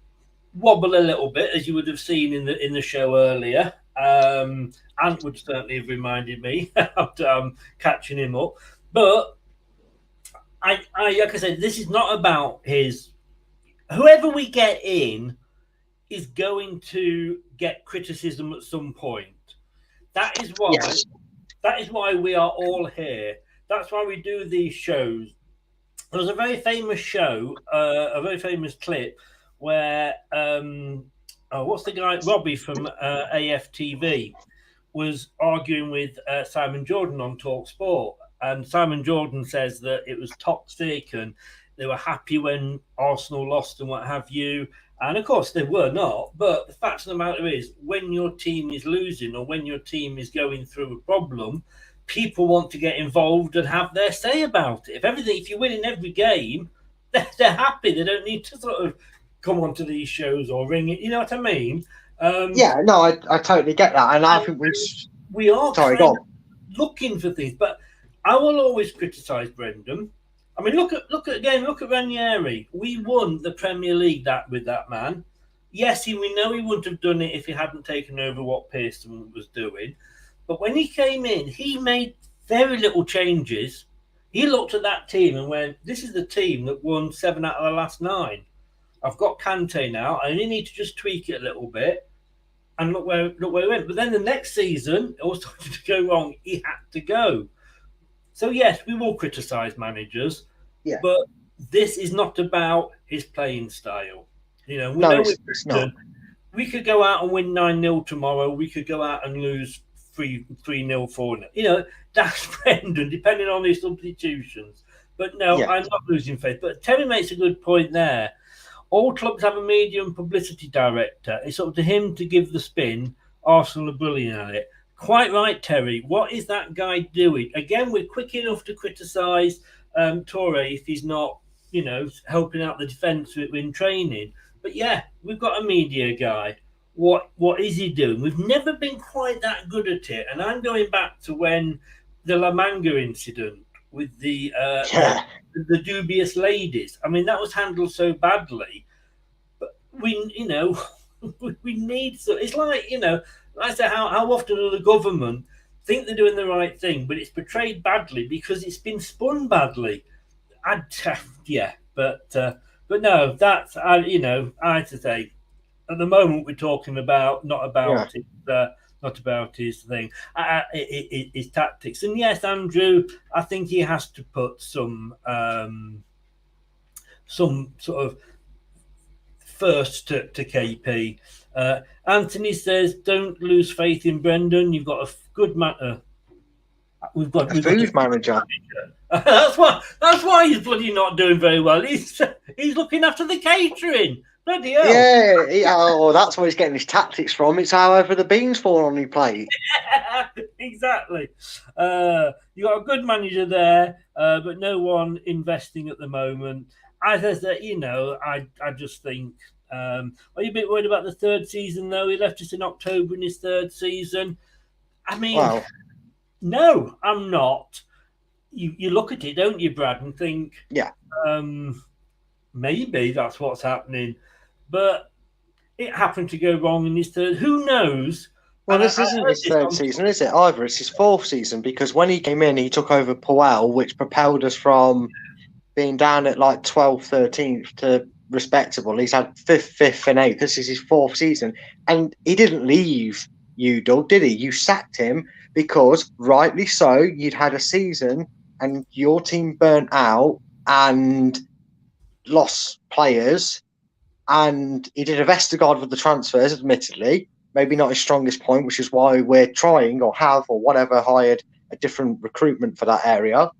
wobble a little bit, as you would have seen in the show earlier. Ant would certainly have reminded me after catching him up. But I like I said, this is not about his. Whoever we get in is going to get criticism at some point. That is why. Yes. That is why we are all here. That's why we do these shows. There was a very famous show, a very famous clip where what's the guy, Robbie from AFTV, was arguing with Simon Jordan on Talk Sport, and Simon Jordan says that it was toxic and they were happy when Arsenal lost and what have you. And of course they were not. But the fact of the matter is, when your team is losing or when your team is going through a problem, people want to get involved and have their say about it. If you're winning every game, they're happy. They don't need to sort of come onto these shows or ring it. You know what I mean? I totally get that. And I think we are looking for things. But I will always criticise Brendan. I mean, look at Ranieri. We won the Premier League with that man. Yes, we know he wouldn't have done it if he hadn't taken over what Pearson was doing. But when he came in, he made very little changes. He looked at that team and went, "This is the team that won 7 out of the last 9. I've got Kante now. I only need to just tweak it a little bit." And look where he went. But then the next season, it all started to go wrong. He had to go. So yes, we will criticise managers, but this is not about his playing style. We No, know it's not. we could go out and win 9-0 tomorrow. We could go out and lose 3-0, 4-0. That's Brendan, depending on his substitutions. But no, Yeah. I'm not losing faith. But Terry makes a good point there. All clubs have a media and publicity director. It's up to him to give the spin. Arsenal are brilliant at it. Quite right, Terry. What is that guy doing? Again, we're quick enough to criticise Toure if he's not, helping out the defence in training. But yeah, we've got a media guy. What is he doing? We've never been quite that good at it. And I'm going back to when the La Manga incident with the dubious ladies. I mean, that was handled so badly. But we need. So it's like, I say, how often do the government think they're doing the right thing, but it's portrayed badly because it's been spun badly. But no, that's I have to say, at the moment we're talking about not about his thing, his tactics. And yes, Andrew, I think he has to put some sort of first to KP. Anthony says, "Don't lose faith in Brendan. You've got a good matter. We've got a food manager. That's why he's bloody not doing very well. He's looking after the catering. Bloody hell. Yeah. That's where he's getting his tactics from. It's however the beans fall on your plate. Exactly. You got a good manager there, but no one investing at the moment. As I said, I just think. Are you a bit worried about the third season though? He left us in October in his third season. I mean, no, I'm not. You look at it, don't you, Brad, and think, maybe that's what's happening. But it happened to go wrong in his third. Who knows? Well, this isn't his third season, is it, either? It's his fourth season, because when he came in, he took over Puel, which propelled us from being down at like 12th, 13th to respectable. He's had 5th, and 8th. This is his fourth season. And he didn't leave you, Doug, did he? You sacked him because, rightly so, you'd had a season and your team burnt out and lost players. And he did a Vestergaard with the transfers, admittedly. Maybe not his strongest point, which is why we're trying or have or whatever hired a different recruitment for that area.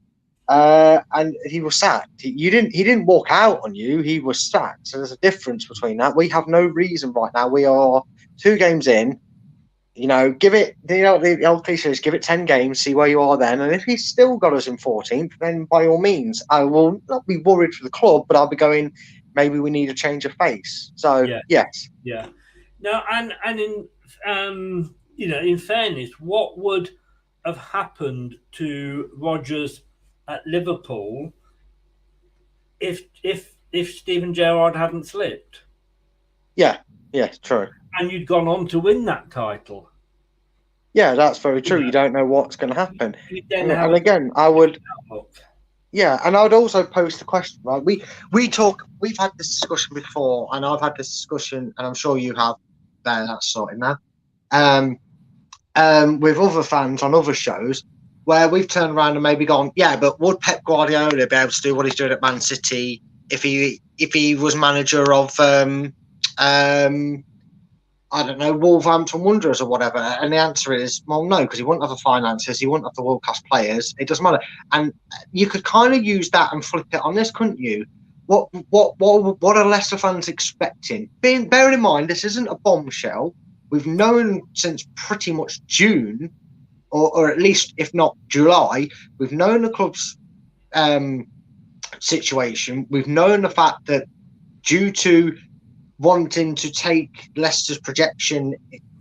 And he was sacked. He didn't walk out on you. He was sacked. So there's a difference between that. We have no reason right now. We are 2 games in. Give it. The old cliche is give it 10 games, see where you are then. And if he's still got us in 14th, then by all means, I will not be worried for the club, but I'll be going. Maybe we need a change of face. So yes. Yeah. No, and in fairness, what would have happened to Rodgers at Liverpool if Steven Gerrard hadn't slipped? Yeah, true. And you'd gone on to win that title. Yeah, that's very true. You don't know what's going to happen. And again, I would. Yeah, and I would also pose the question, right? We've had this discussion before, and I've had this discussion, and I'm sure you have. That's sorted now. With other fans on other shows, where we've turned around and maybe gone, yeah, but would Pep Guardiola be able to do what he's doing at Man City if he was manager of I don't know, Wolverhampton Wanderers or whatever? And the answer is, well, no, because he wouldn't have the finances, he wouldn't have the world-class players. It doesn't matter. And you could kind of use that and flip it on this, couldn't you? What are Leicester fans expecting? Bearing in mind, this isn't a bombshell. We've known since pretty much June, or at least, if not July, we've known the club's situation. We've known the fact that due to wanting to take Leicester's projection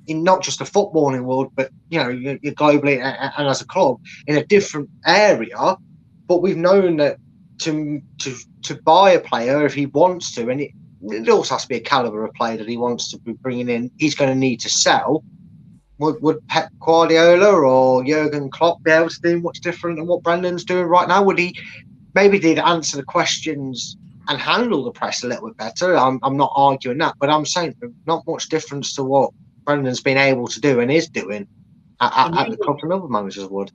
in not just the footballing world, but globally and as a club in a different area. But we've known that to buy a player if he wants to, and it also has to be a caliber of player that he wants to be bringing in, he's going to need to sell. Would Pep Guardiola or Jurgen Klopp be able to do much different than what Brendan's doing right now? Would he maybe did answer the questions and handle the press a little bit better? I'm not arguing that, but I'm saying not much difference to what Brendan's been able to do and is doing at the club than other managers would.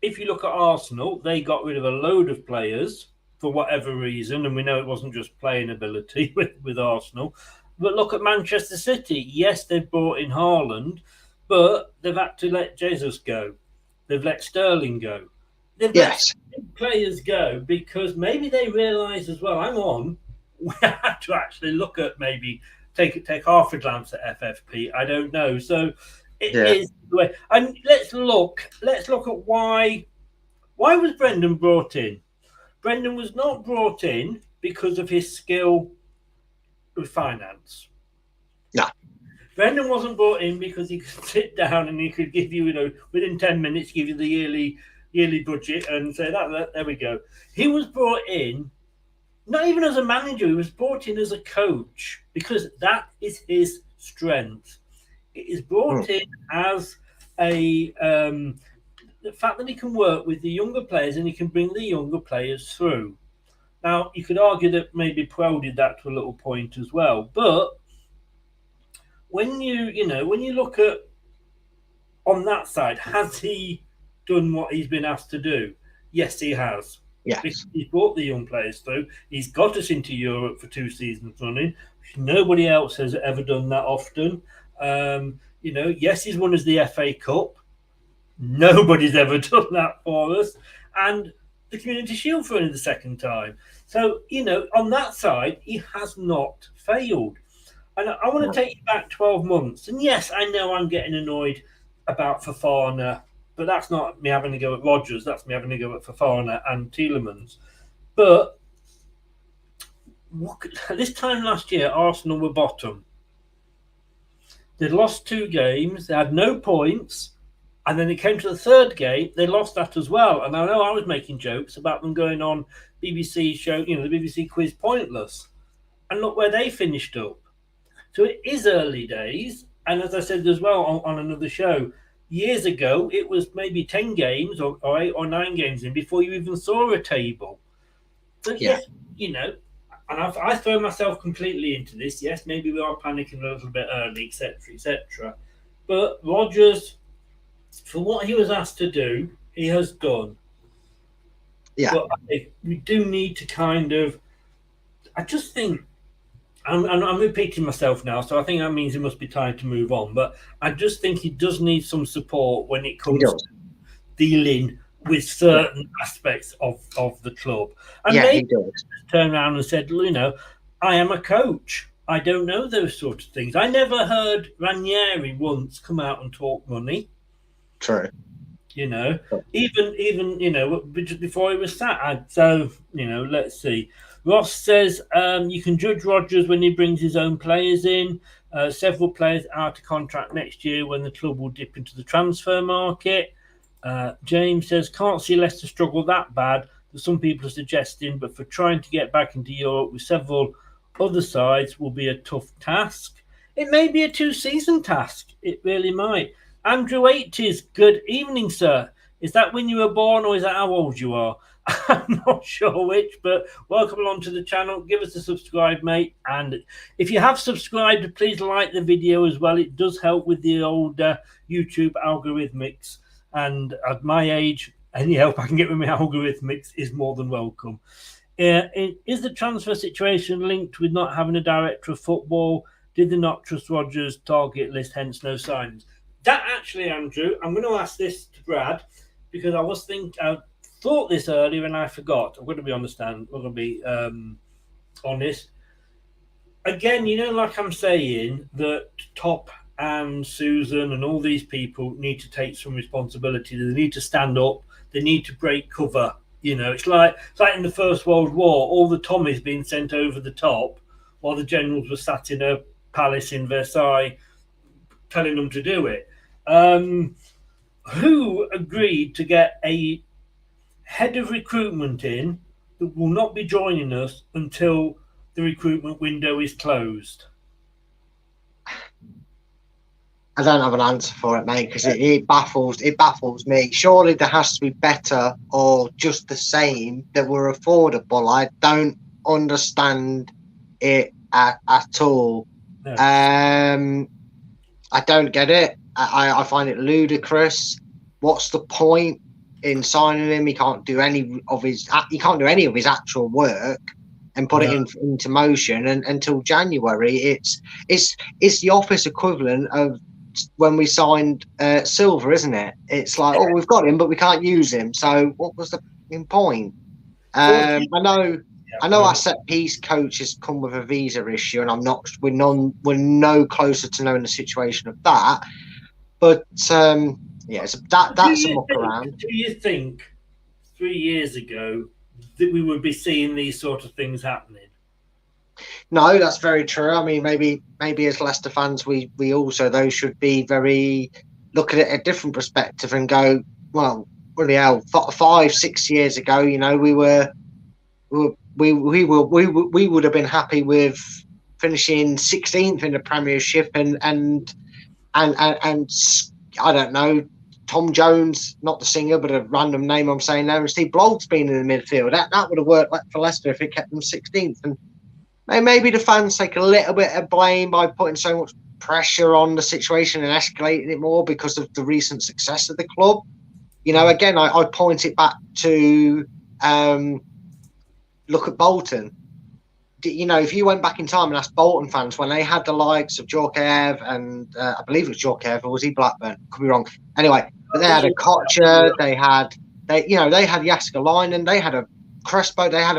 If you look at Arsenal, they got rid of a load of players for whatever reason, and we know it wasn't just playing ability with Arsenal. But look at Manchester City. Yes, they've brought in Haaland, but they've had to let Jesus go. They've let Sterling go. They've let players go because maybe they realise as well, hang on, we have to actually look at maybe take half a glance at FFP. I don't know. So it is the way. And let's look at why was Brendan brought in? Brendan was not brought in because of his skill with finance. No. Brendan wasn't brought in because he could sit down and he could give you, within 10 minutes, give you the yearly budget and say that there we go. He was brought in not even as a manager, he was brought in as a coach because that is his strength. It is brought in as the fact that he can work with the younger players and he can bring the younger players through. Now, you could argue that maybe Puel did that to a little point as well, but when you look at on that side, has he done what he's been asked to do? Yes, he has. Yes. He's brought the young players through. He's got us into Europe for 2 seasons running. Nobody else has ever done that often. Yes, he's won us the FA Cup. Nobody's ever done that for us. And the Community Shield for only the second time. So, on that side, he has not failed. And I want to take you back 12 months. And yes, I know I'm getting annoyed about Fofana, but that's not me having to go at Rodgers. That's me having to go at Fofana and Tielemans. But this time last year, Arsenal were bottom. They'd lost 2 games. They had no points. And then it came to the 3rd game. They lost that as well. And I know I was making jokes about them going on BBC show, the BBC quiz Pointless. And look where they finished up. So it is early days. And as I said as well on another show, years ago, it was maybe 10 games or 8 or 9 games in before you even saw a table. So, yes, and I throw myself completely into this. Yes, maybe we are panicking a little bit early, etc., etc. But Rodgers, for what he was asked to do, he has done. Yeah. But we do need to I just think, I'm repeating myself now, so I think that means it must be time to move on. But I just think he does need some support when it comes to dealing with certain aspects of the club. And maybe he does turn around and said, I am a coach. I don't know those sorts of things. I never heard Ranieri once come out and talk money. True. Even just before he was sat. So, let's see. Ross says you can judge Rodgers when he brings his own players in. Several players are out of contract next year when the club will dip into the transfer market. James says, can't see Leicester struggle that bad that some people are suggesting, but for trying to get back into Europe with several other sides will be a tough task. It may be a 2-season task. It really might. Andrew 80s, good evening, sir. Is that when you were born or is that how old you are? I'm not sure which, but welcome along to the channel. Give us a subscribe, mate. And if you have subscribed, please like the video as well. It does help with the old YouTube algorithmics. And at my age, any help I can get with my algorithmics is more than welcome. Is the transfer situation linked with not having a director of football? Did they not trust Rodgers' target list, hence no signings? That actually, Andrew, I'm going to ask this to Brad because I thought this earlier and I forgot. I'm going to be honest, I'm going to be honest. Again, like I'm saying, that Top and Susan and all these people need to take some responsibility. They need to stand up. They need to break cover. It's like in the First World War, all the Tommies being sent over the top while the generals were sat in a palace in Versailles telling them to do it. Who agreed to get a head of recruitment in that will not be joining us until the recruitment window is closed? I don't have an answer for it, mate, because it baffles me. Surely there has to be better or just the same that were affordable. I don't understand it at all. No. I don't get it. I find it ludicrous. What's the point? in signing him. He can't do any of his actual work and put it into motion until January. It's the office equivalent of when we signed Silver, isn't it? It's like, oh, we've got him, but we can't use him. So what was the point? I know our set piece coach has come with a visa issue, and we're no closer to knowing the situation of that. But that's a muck around. Do you think 3 years ago that we would be seeing these sort of things happening? No, that's very true. I mean, maybe as Leicester fans, we also though should be very look at it a different perspective and go, well, really hell, 5-6 years ago, you know, we would have been happy with finishing 16th in the Premiership and I don't know, Tom Jones, not the singer, but a random name I'm saying there, and Steve Bloggs being in the midfield. That would have worked for Leicester if it kept them 16th. And maybe the fans take a little bit of blame by putting so much pressure on the situation and escalating it more because of the recent success of the club. You know, again, I point it back to look at Bolton. You know, if you went back in time and asked Bolton fans when they had the likes of Djorkaeff and I believe it was Djorkaeff, or was he Blackburn? Could be wrong. Anyway, but they had a Kocher, they had Jaskalainen, they had a Crespo, they had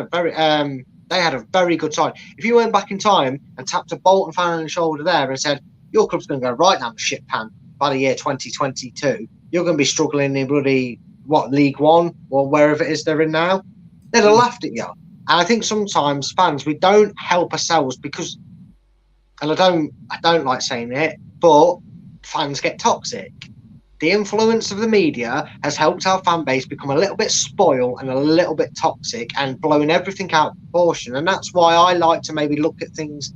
a very good side. If you went back in time and tapped a Bolton fan on the shoulder there and said, your club's going to go right down the shit pan by the year 2022, you're going to be struggling in bloody, League One or wherever it is they're in now, they'd have laughed at you. And I think sometimes fans, we don't help ourselves because, and I don't like saying it, but fans get toxic. The influence of the media has helped our fan base become a little bit spoiled and a little bit toxic and blowing everything out of proportion. And that's why I like to maybe look at things.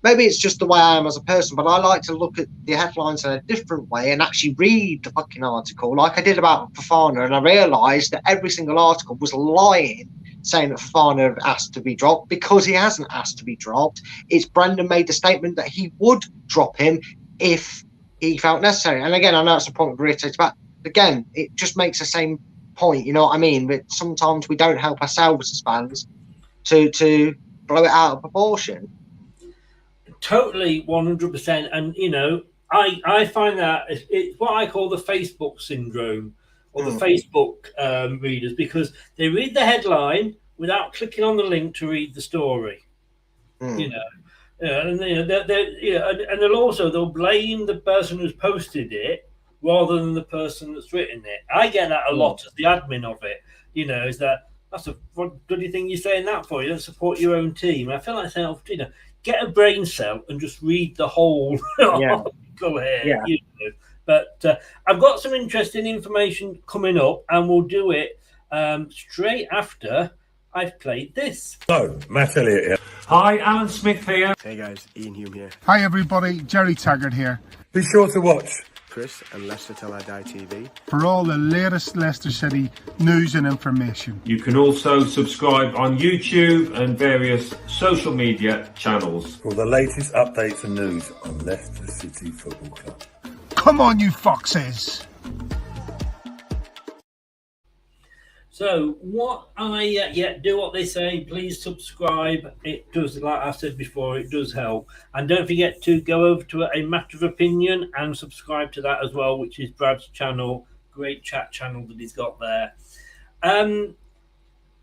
Maybe it's just the way I am as a person, but I like to look at the headlines in a different way and actually read the fucking article like I did about Fofana. And I realised that every single article was lying, saying that Fofana asked to be dropped because he hasn't asked to be dropped. It's Brendan made the statement that he would drop him if he felt necessary. And again, I know it's a point of reiterating, but again, it just makes the same point, you know what I mean? But sometimes we don't help ourselves as fans to blow it out of proportion. Totally, 100%. And, you know, I find that it's what I call the Facebook syndrome, or the Facebook readers, because they read the headline without clicking on the link to read the story. You know, and they'll blame the person who's posted it rather than the person that's written it. I get that a lot as the admin of it. You know, is that what do you think you're saying that for? You don't support your own team. I feel like saying, you know, get a brain cell and just read the whole article here. Yeah. You know? But I've got some interesting information coming up, and we'll do it straight after I've played this. Hello, Matt Elliott here. Hi, Alan Smith here. Hey guys, Ian Hume here. Hi everybody, Jerry Taggart here. Be sure to watch Chris and Leicester LTIDtv for all the latest Leicester City news and information. You can also subscribe on YouTube and various social media channels for the latest updates and news on Leicester City Football Club. Come on, you foxes! So what do what they say. Please subscribe. It does, like I said before, it does help. And don't forget to go over to A Matter of Opinion and subscribe to that as well, which is Brad's channel. Great chat channel that he's got there.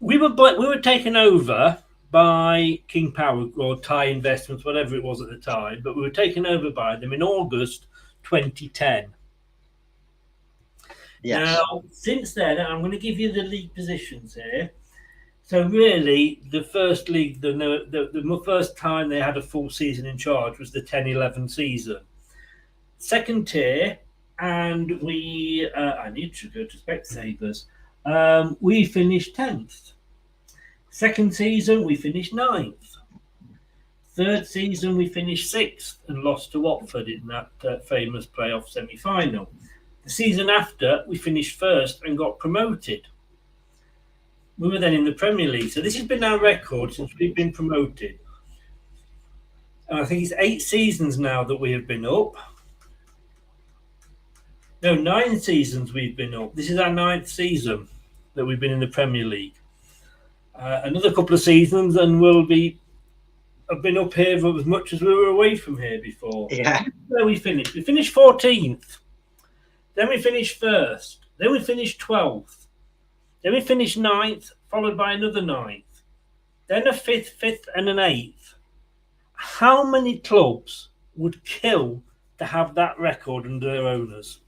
We were taken over by King Power or Thai Investments, whatever it was at the time, but we were taken over by them in August 2010. Yes. Now, since then, I'm going to give you the league positions here. So really, the first league, the first time they had a full season in charge was the 10-11 season. Second tier, and we, I need to go to Specsavers, we finished 10th. Second season, we finished 9th. Third season, we finished 6th and lost to Watford in that famous playoff semi-final. The season after, we finished 1st and got promoted. We were then in the Premier League. So this has been our record since we've been promoted. And I think it's 8 seasons now that we have been up. No, 9 seasons we've been up. This is our 9th season that we've been in the Premier League. Another couple of seasons, and have been up here for as much as we were away from here before. Yeah. Where we finished? We finished 14th. Then we finished 1st. Then we finished 12th. Then we finished 9th, followed by another 9th. Then a 5th, and an 8th. How many clubs would kill to have that record under their owners?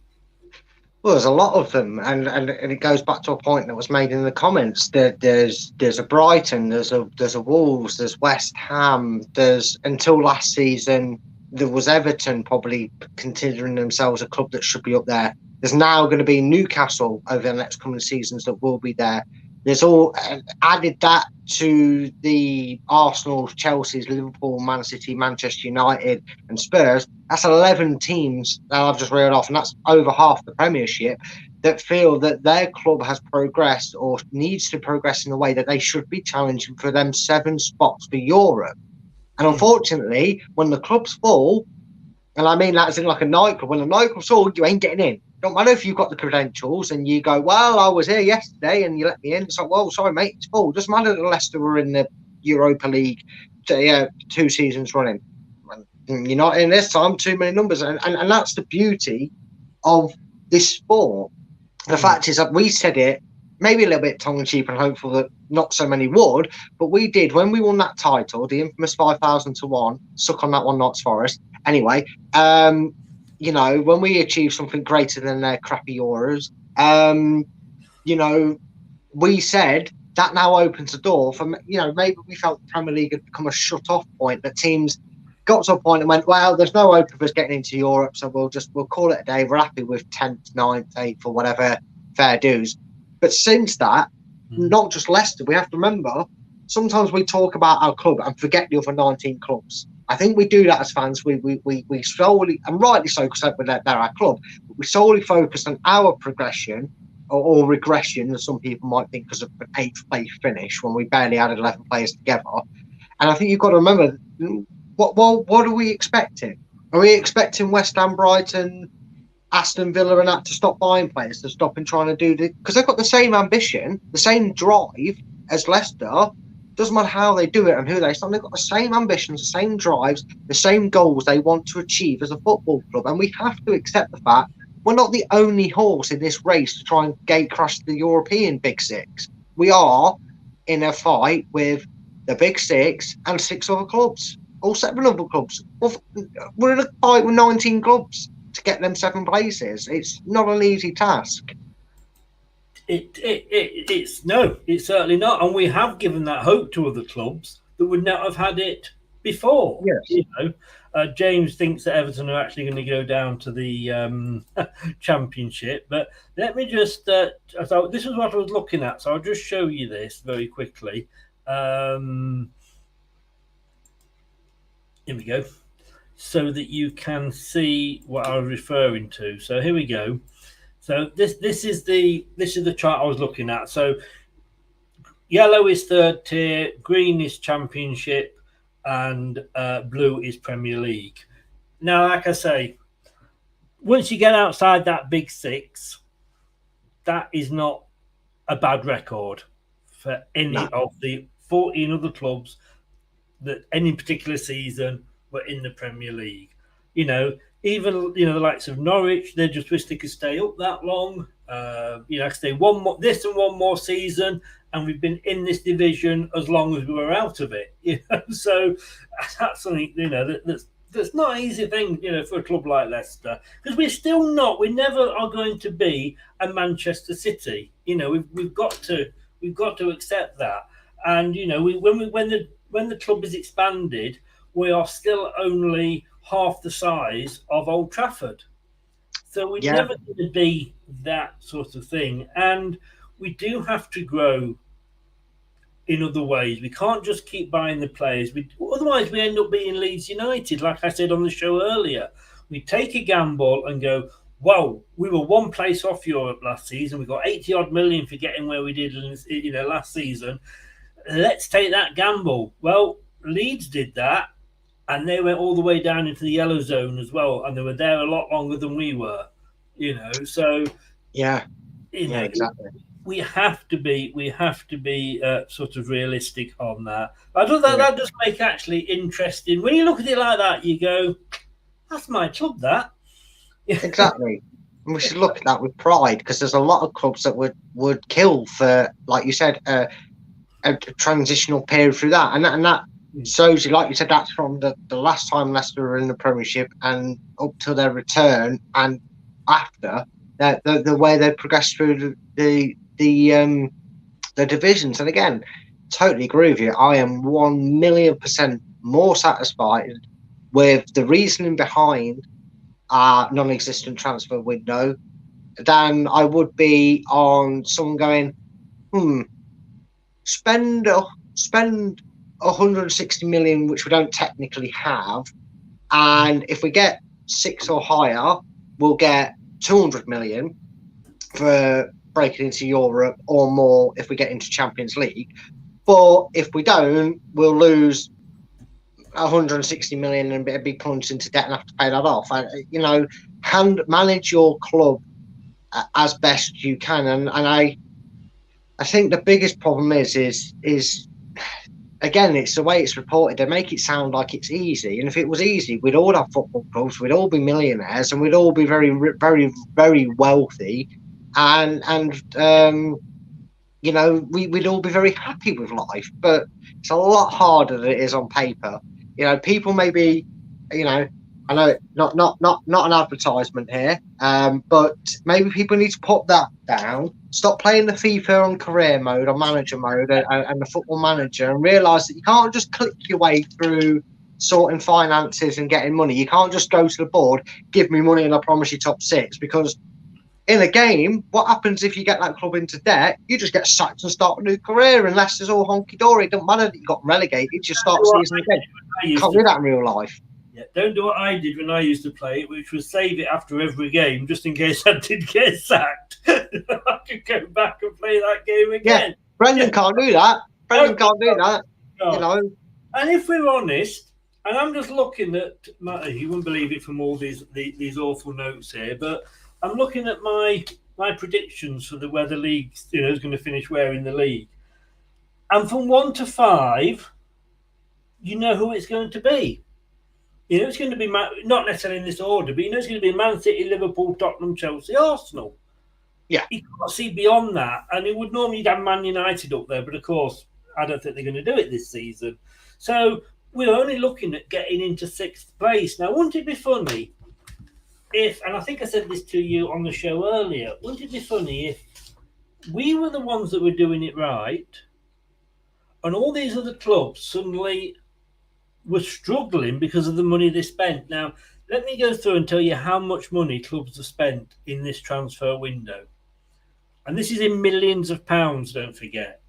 Well, there's a lot of them, and it goes back to a point that was made in the comments. There's a Brighton, there's a Wolves, there's West Ham, there's, until last season there was Everton, probably considering themselves a club that should be up there. There's now going to be Newcastle over the next coming seasons that will be there. There's all added that to the Arsenal, Chelsea's, Liverpool, Man City, Manchester United and Spurs. That's 11 teams that I've just reeled off, and that's over half the Premiership, that feel that their club has progressed or needs to progress in a way that they should be challenging for them 7 spots for Europe. And unfortunately, when the clubs fall, and I mean that as in like a nightclub, when the nightclub's fall, you ain't getting in. Don't matter if you've got the credentials and you go, well, I was here yesterday and you let me in. It's like, well, sorry, mate, it's full. Doesn't matter that Leicester were in the Europa League 2 seasons running. You're not in this time, too many numbers. And that's the beauty of this sport. The fact is that we said it, maybe a little bit tongue-in-cheek and hopeful that not so many would, but we did. When we won that title, the infamous 5,000 to 1, suck on that one, Notts Forest. Anyway, you know, when we achieve something greater than their crappy Euros, you know, we said that now opens the door for, you know, maybe we felt the Premier League had become a shut-off point, that teams got to a point and went, well, there's no hope of us getting into Europe, so we'll call it a day. We're happy with 10th, 9th, 8th or whatever, fair dues. But since that, not just Leicester, we have to remember, sometimes we talk about our club and forget the other 19 clubs. I think we do that as fans. We solely, and rightly so, because they're our club, but we solely focus on our progression or regression, as some people might think, because of an 8th place finish when we barely added 11 players together. And I think you've got to remember, what are we expecting? Are we expecting West Ham, Brighton, Aston Villa and that to stop buying players, to stop and trying to do the, because they've got the same ambition, the same drive as Leicester. Doesn't matter how they do it and who they start, they've got the same ambitions, the same drives, the same goals they want to achieve as a football club. And we have to accept the fact we're not the only horse in this race to try and gate crash the European Big Six. We are in a fight with the Big Six and 6 other clubs, or 7 other clubs. We're in a fight with 19 clubs to get them 7 places. It's not an easy task. It's certainly not, and we have given that hope to other clubs that would not have had it before. Yes. You know, James thinks that Everton are actually going to go down to the Championship, but let me just. So this is what I was looking at. So I'll just show you this very quickly. Here we go, so that you can see what I was referring to. So here we go. So this is the chart I was looking at. So yellow is 3rd tier, green is Championship, and blue is Premier League. Now, like I say, once you get outside that Big Six, that is not a bad record for any of the 14 other clubs that any particular season were in the Premier League. You know, even, you know, the likes of Norwich, they just wish they could stay up that long. You know, stay one more season, and we've been in this division as long as we were out of it. You know, so that's something, you know, that's not an easy thing, you know, for a club like Leicester, because we never are going to be a Manchester City. You know, we've got to accept that. And you know, when the club is expanded, we are still only half the size of Old Trafford. So we're never going to be that sort of thing. And we do have to grow in other ways. We can't just keep buying the players. Otherwise, we end up being Leeds United, like I said on the show earlier. We take a gamble and go, whoa, we were 1 place off Europe last season. We got 80-odd million for getting where we did, you know, last season. Let's take that gamble. Well, Leeds did that, and they went all the way down into the yellow zone as well, and they were there a lot longer than we were. You know, so yeah, you know, exactly. we have to be sort of realistic on that. I don't think that does make actually interesting. When you look at it like that, you go, "That's my club." That Exactly. And we should look at that with pride, because there's a lot of clubs that would kill for, like you said, a transitional period through that, and that shows you, like you said, that's from the last time Leicester were in the Premiership and up to their return, and after the way they progressed through the divisions. And again, totally agree with you. I am 1,000,000% more satisfied with the reasoning behind our non-existent transfer window than I would be on someone going, spend 160 million, which we don't technically have, and if we get 6 or higher, we'll get 200 million for breaking into Europe, or more if we get into Champions League. But if we don't, we'll lose 160 million and be plunged into debt and have to pay that off. Manage your club as best you can. And I think the biggest problem is again, it's the way it's reported. They make it sound like it's easy, and if it was easy, we'd all have football clubs, we'd all be millionaires, and we'd all be very, very, very wealthy, and we'd all be very happy with life. But it's a lot harder than it is on paper. People may be, I know not an advertisement here, but maybe people need to put that down, stop playing the FIFA on career mode or manager mode and the football manager, and realise that you can't just click your way through sorting finances and getting money. You can't just go to the board, give me money and I promise you top 6, because in a game, what happens if you get that club into debt? You just get sacked and start a new career, unless it's all honky-dory. It doesn't matter that you got relegated, you just start season again. You can't do that in real life. Yeah, don't do what I did when I used to play it, which was save it after every game, just in case I did get sacked. I could go back and play that game again. Yeah, Brendan can't do that. Brendan can't do that. No. And if we're honest, and I'm just looking at you wouldn't believe it from all these awful notes here, but I'm looking at my predictions for where the league is going to finish where in the league. And from 1 to 5, you know who it's going to be. It's going to be not necessarily in this order, but it's going to be Man City, Liverpool, Tottenham, Chelsea, Arsenal. Yeah. You can't see beyond that. And it would normally have Man United up there, but of course, I don't think they're going to do it this season. So we're only looking at getting into 6th place. Now, wouldn't it be funny if, and I think I said this to you on the show earlier, wouldn't it be funny if we were the ones that were doing it right and all these other clubs suddenly were struggling because of the money they spent? Now, let me go through and tell you how much money clubs have spent in this transfer window. And this is in millions of pounds, don't forget.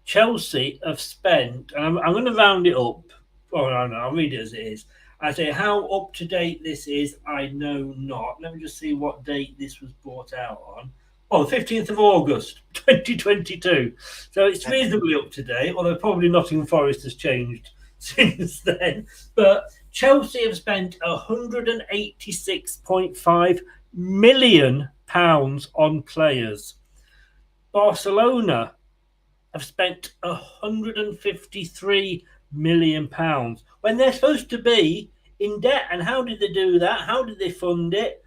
Chelsea have spent, and I'm going to round it up. Oh, no, I'll read it as it is. I say how up to date this is, I know not. Let me just see what date this was brought out on. Oh, the 15th of August, 2022. So it's reasonably up to date, although probably Nottingham Forest has changed since then. But Chelsea have spent £186.5 million on players. Barcelona have spent £153 million when they're supposed to be in debt. And how did they do that? How did they fund it?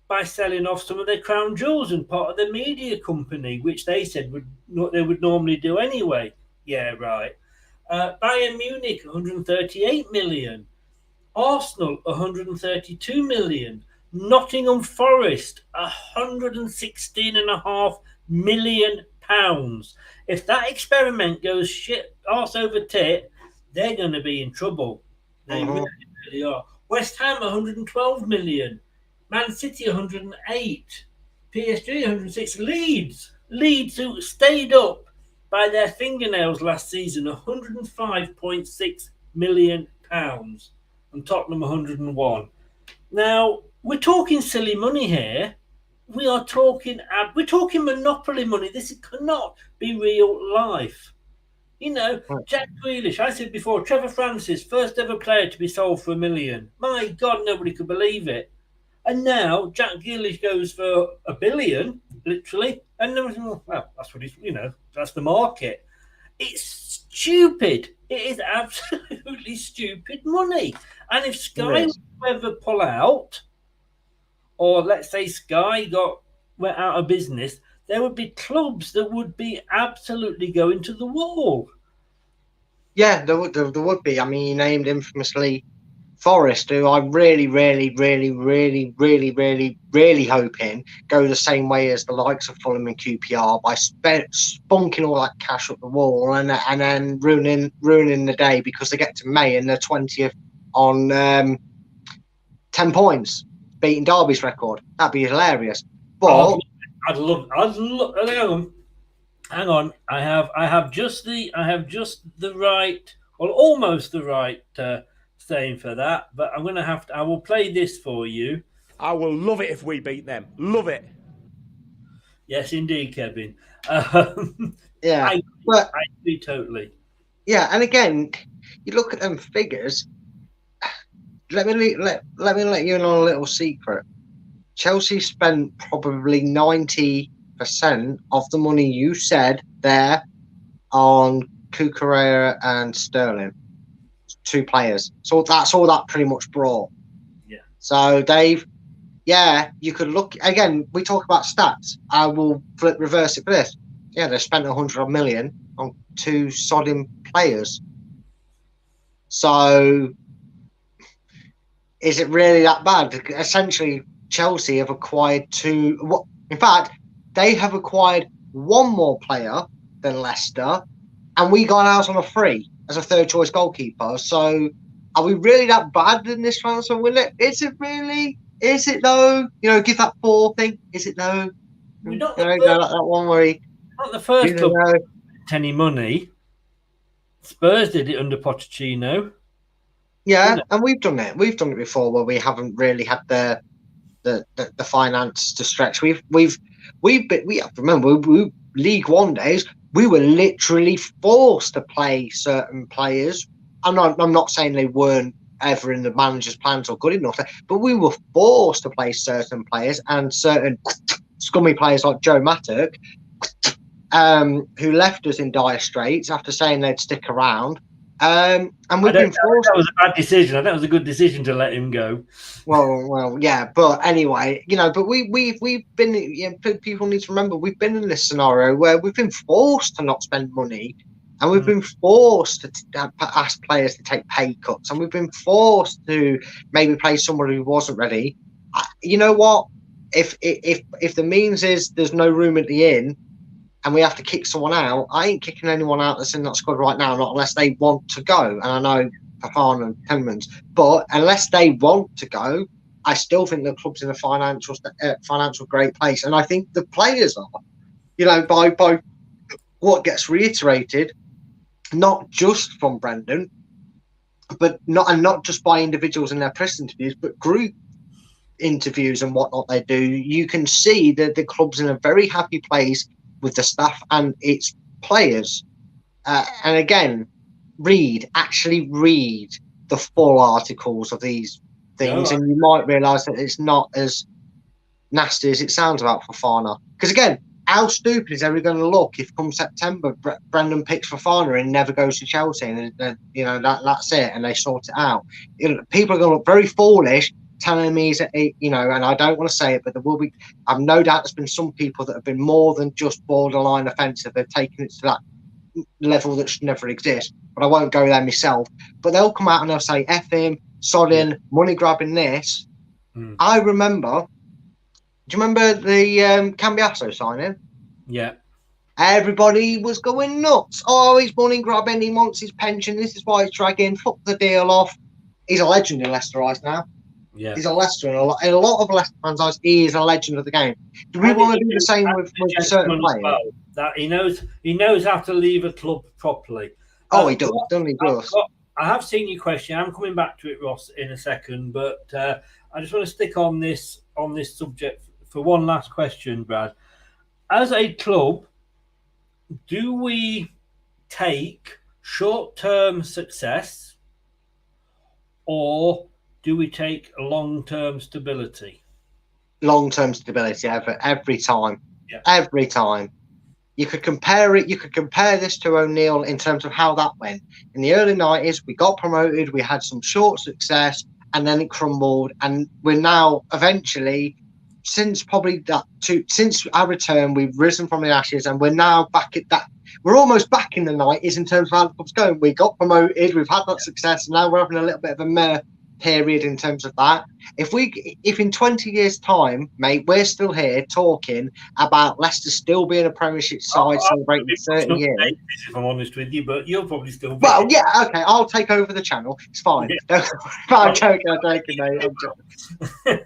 By selling off some of their crown jewels and part of their media company, which they said they would normally do anyway. Yeah, right. Bayern Munich, 138 million. Arsenal, 132 million. Nottingham Forest, 116.5 million pounds. If that experiment goes arse over tit, they're going to be in trouble. They really are. West Ham, 112 million. Man City, 108. PSG, 106. Leeds, who stayed up by their fingernails last season, 105.6 million pounds. And Tottenham, 101. Now, we're talking silly money here. We're talking monopoly money. This cannot be real life. Jack Grealish, I said before, Trevor Francis, first ever player to be sold for £1 million. My God, nobody could believe it. And now Jack Grealish goes for $1 billion, literally, and well, that's what that's the market. It's stupid. It is absolutely stupid money. And if Sky would ever pull out, or let's say Sky went out of business, there would be clubs that would be absolutely going to the wall. Yeah, there would be. I mean, you named infamously Forest, who I'm really hoping go the same way as the likes of Fulham and QPR by spunking all that cash up the wall and then ruining the day because they get to May and they're 20th on 10 points, beating Derby's record. That'd be hilarious. But I'd love. Hang on. I have just the right, well, almost the right saying for that. But I'm gonna have to. I will play this for you. I will love it if we beat them. Love it. Yes, indeed, Kevin. Yeah, I agree totally. Yeah, and again, you look at them figures. Let me let you in on a little secret. Chelsea spent probably 90% of the money you said there on Cucurella and Sterling, 2 players. So that's all that pretty much brought. Yeah. So Dave, yeah, you could look again. We talk about stats. I will reverse it for this. Yeah, they spent 100 million on 2 sodding players. So is it really that bad? Essentially, Chelsea have acquired 2. In fact, they have acquired 1 more player than Leicester, and we got out on a free as a third choice goalkeeper. So, are we really that bad in this transfer window? Is it really? Is it though? Give that 4 thing. Is it though? We're not that one where he. Not the first club spent any money. Spurs did it under Pochettino. Yeah, and we've done it. We've done it before where we haven't really had the finance to stretch. We have to remember League One days we were literally forced to play certain players. I'm not saying they weren't ever in the manager's plans or good enough, but we were forced to play certain players and certain scummy players like Joe Mattock, who left us in dire straits after saying they'd stick around. And we've been forced. That was a bad decision. I think it was a good decision to let him go. Well, yeah. But anyway, but we've been. People need to remember we've been in this scenario where we've been forced to not spend money, and we've been forced to ask players to take pay cuts, and we've been forced to maybe play somebody who wasn't ready. You know what? If the means is there's no room at the inn, and we have to kick someone out, I ain't kicking anyone out that's in that squad right now, not unless they want to go. And I know Fafana and Tillmans, but unless they want to go, I still think the club's in a financial great place. And I think the players are, by what gets reiterated, not just from Brendan, but not just by individuals in their press interviews, but group interviews and whatnot they do. You can see that the club's in a very happy place with the staff and its players. And again, actually read the full articles of these things, and you might realise that it's not as nasty as it sounds about Fafana. Because again, how stupid is everyone going to look if come September Brendan picks Fafana and never goes to Chelsea, and that's it, and they sort it out? People are going to look very foolish telling me that, and I don't want to say it, but there will be. I've no doubt there's been some people that have been more than just borderline offensive. They've taken it to that level that should never exist. But I won't go there myself. But they'll come out and they'll say, "F him, sod in, money grabbing this." I remember. Do you remember the Cambiasso signing? Yeah. Everybody was going nuts. Oh, he's money grabbing. He wants his pension. This is why he's dragging. Fuck the deal off. He's a legend in Leicester eyes now. Yeah. He's a Leicester, and a lot of Leicester fans' eyes, he is a legend of the game. Do we want to do the same with certain players? Well, that he knows how to leave a club properly. Oh, he does. Doesn't he? I have seen your question. I'm coming back to it, Ross, in a second, but I just want to stick on this subject for one last question, Brad. As a club, do we take short-term success, or do we take long-term stability? long-term stability every time. Yeah. Every time. You could compare it. You could compare this to O'Neill in terms of how that went. In the early 90s, we got promoted. We had some short success, and then it crumbled. And we're now eventually, since our return, we've risen from the ashes, and we're now back at that. We're almost back in the 90s in terms of how the club's going. We got promoted. We've had that success, and now we're having a little bit of a meh period in terms of that. If in 20 years' time, mate, we're still here talking about Leicester still being a Premiership side celebrating 30 years. If I'm honest with you, but you'll probably still be. Well, yeah, okay, I'll take over the channel. It's fine. Yeah. I'm joking, mate. I'm joking.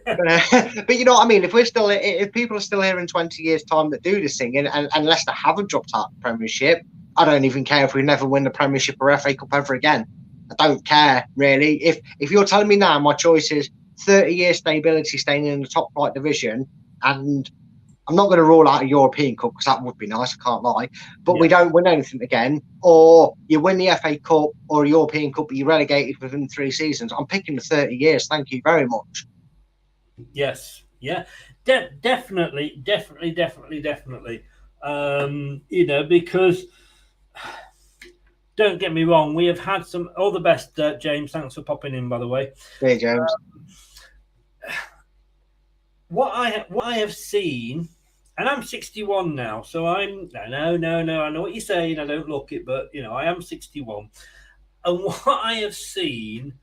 But you know what I mean? If people are still here in 20 years' time that do the singing, and Leicester haven't dropped out of the Premiership, I don't even care if we never win the Premiership or FA Cup ever again. I don't care, really. If you're telling me now my choice is 30 years stability staying in the top flight division, and I'm not going to rule out a European Cup because that would be nice, I can't lie, but we don't win anything again, or you win the FA Cup or a European Cup but you're relegated within 3 seasons, I'm picking the 30 years. Thank you very much. Yes, yeah, definitely. You know, because don't get me wrong, we have had some all the best, James. Thanks for popping in, by the way. Hey, James. What I have seen, and I'm 61 now, so I'm no. I know what you're saying. I don't look it, but you know, I am 61, and what I have seen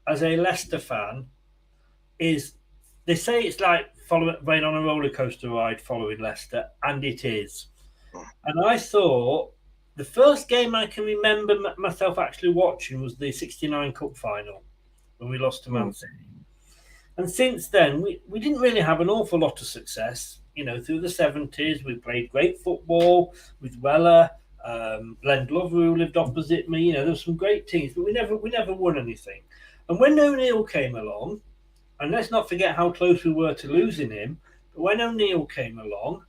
as a Leicester fan is they say it's like being on a roller coaster ride following Leicester, and it is. And I thought the first game I can remember myself actually watching was the '69 Cup final when we lost to Man City. And since then, we didn't really have an awful lot of success. You know, through the 70s, we played great football with Weller, Len Glover, who lived opposite me. You know, there were some great teams, but we never won anything. And when O'Neill came along, and let's not forget how close we were to losing him, but when O'Neill came along,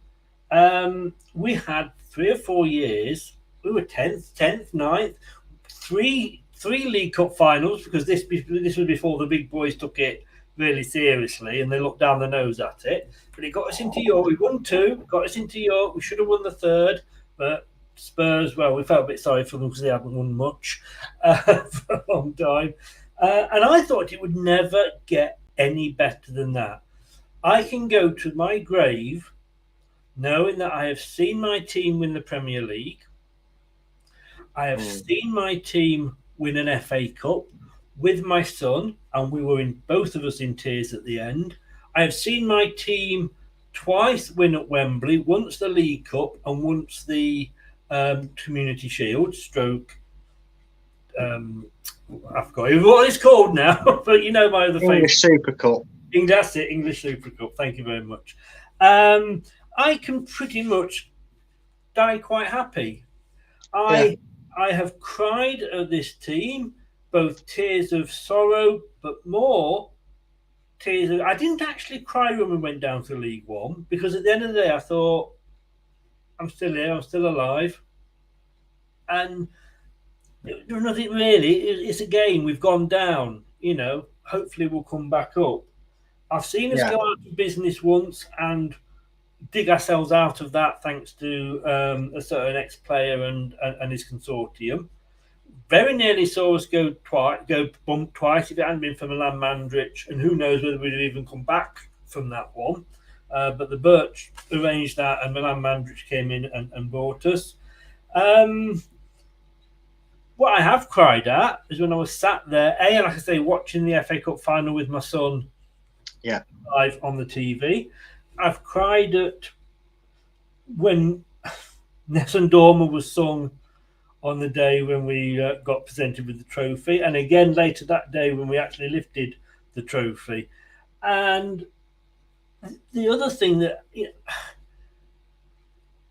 we had 3 or 4 years. We were 10th, 9th, three League Cup finals, because this was before the big boys took it really seriously and they looked down the nose at it. But it got us into York. We won 2, got us into York. We should have won the 3rd, but Spurs, well, we felt a bit sorry for them because they haven't won much for a long time. And I thought it would never get any better than that. I can go to my grave knowing that I have seen my team win the Premier League. I have seen my team win an FA Cup with my son, and we were both of us in tears at the end. I have seen my team twice win at Wembley, once the League Cup and once the Community Shield stroke. I forgot even what it's called now, but you know my other favourite. English Super Cup. That's it, English Super Cup. Thank you very much. I can pretty much die quite happy. I have cried at this team, both tears of sorrow, but more tears of... I didn't actually cry when we went down to League One, because at the end of the day, I thought, I'm still here, I'm still alive. And there's nothing really. It's a game. We've gone down, you know. Hopefully we'll come back up. I've seen us go out of business once and dig ourselves out of that thanks to a certain ex-player and his consortium. Very nearly saw us go bump twice if it hadn't been for Milan Mandrić, and who knows whether we'd have even come back from that one. But the Birch arranged that, and Milan Mandrić came in and bought us. What I have cried at is when I was sat there, like I say, watching the FA Cup final with my son live on the TV. I've cried at when Nessun Dorma was sung on the day when we got presented with the trophy, and again later that day when we actually lifted the trophy. And the other thing that, you know,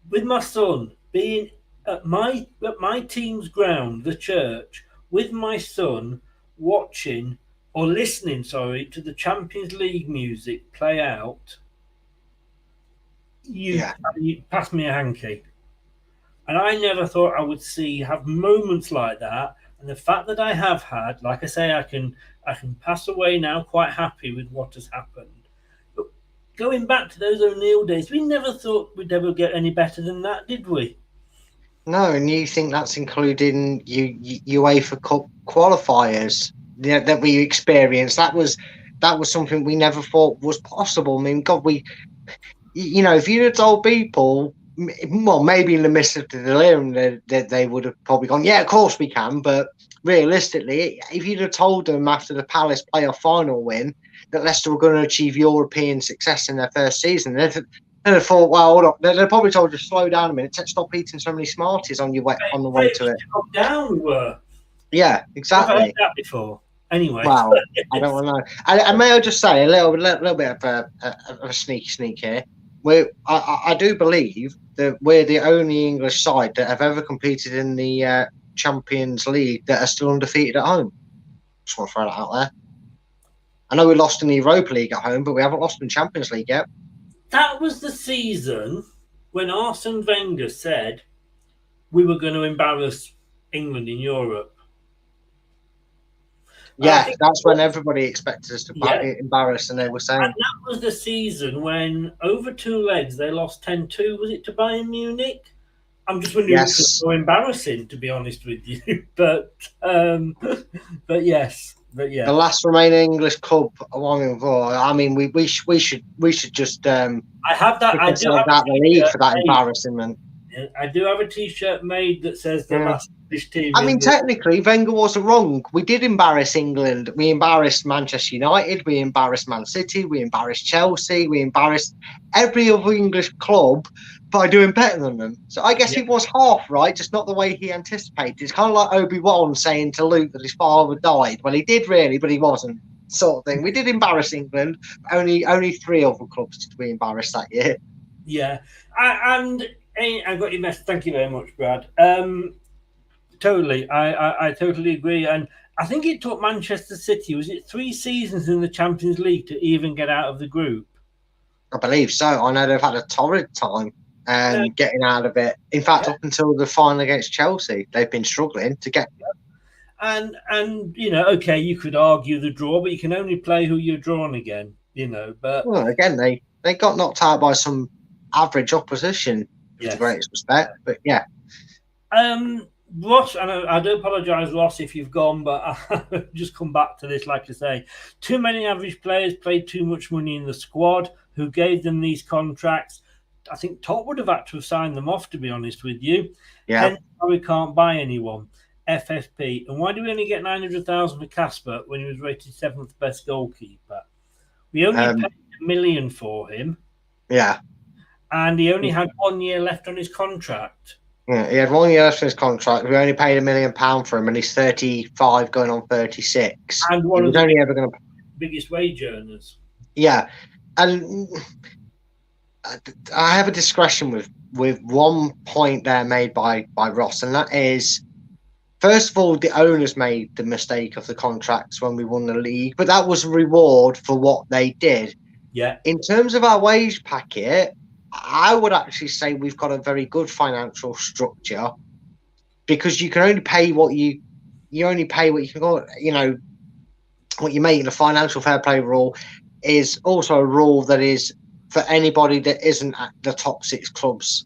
with my son being at my team's ground, the church, with my son watching or listening, to the Champions League music play out, you pass me a hanky. And I never thought I would have moments like that. And the fact that I have had, like I say, I can pass away now quite happy with what has happened. But going back to those O'Neill days, we never thought we'd ever get any better than that, did we? No, and you think that's including UEFA Cup qualifiers that we experienced? That was something we never thought was possible. I mean, God, if you'd have told people, well, maybe in the midst of the delirium, that they would have probably gone, yeah, of course we can. But realistically, if you'd have told them after the Palace playoff final win that Leicester were going to achieve European success in their first season, they'd have thought, well, hold on. They'd probably told you, slow down a minute, stop eating so many Smarties on your way on the way to it. Down we were. Yeah, exactly. I've heard that before. Anyway, wow, I don't know. And may I just say a little bit of a sneak here. I do believe that we're the only English side that have ever competed in the Champions League that are still undefeated at home. Just want to throw that out there. I know we lost in the Europa League at home, but we haven't lost in Champions League yet. That was the season when Arsene Wenger said we were going to embarrass England in Europe. Yeah, that's when everybody expected us to embarrass, and they were saying. And that was the season when, over 2 legs, they lost 10-2. Was it to Bayern Munich? I'm just wondering if it was so embarrassing, to be honest with you. But yes. But yeah, the last remaining English club I mean, we should just. I have that. I do have the league for that embarrassment. I do have a T-shirt made that says the last English team. I mean, technically, Wenger wasn't wrong. We did embarrass England. We embarrassed Manchester United. We embarrassed Man City. We embarrassed Chelsea. We embarrassed every other English club by doing better than them. So I guess he was half right, just not the way he anticipated. It's kind of like Obi-Wan saying to Luke that his father died. Well, he did really, but he wasn't. Sort of thing. We did embarrass England. Only 3 other clubs did we embarrass that year. Yeah, and I got your message. Thank you very much, Brad. Totally, I totally agree. And I think it took Manchester City, was it 3 seasons in the Champions League to even get out of the group? I believe so. I know they've had a torrid time getting out of it. In fact, up until the final against Chelsea, they've been struggling to get. And okay, you could argue the draw, but you can only play who you're drawn again. But again, they got knocked out by some average opposition. With the greatest respect, but yeah. Ross, I do apologise, Ross, if you've gone, but I'll just come back to this. Like I say, too many average players played too much money in the squad. Who gave them these contracts? I think Top would have had to have signed them off, to be honest with you. Yeah. Hence why we can't buy anyone. FFP. And why do we only get 900,000 for Casper when he was rated 7th best goalkeeper? We only paid $1 million for him. Yeah. And he only had 1 year left on his contract. Yeah, he had 1 year left on his contract. We only paid £1 million for him, and he's 35, going on 36. And one of the biggest wage earners. Yeah, and I have a discretion with one point there made by Ross, and that is, first of all, the owners made the mistake of the contracts when we won the league, but that was a reward for what they did. Yeah. In terms of our wage packet, I would actually say we've got a very good financial structure, because you can only pay what you only pay what you can go. What you make in the financial fair play rule is also a rule that is for anybody that isn't at the top 6 clubs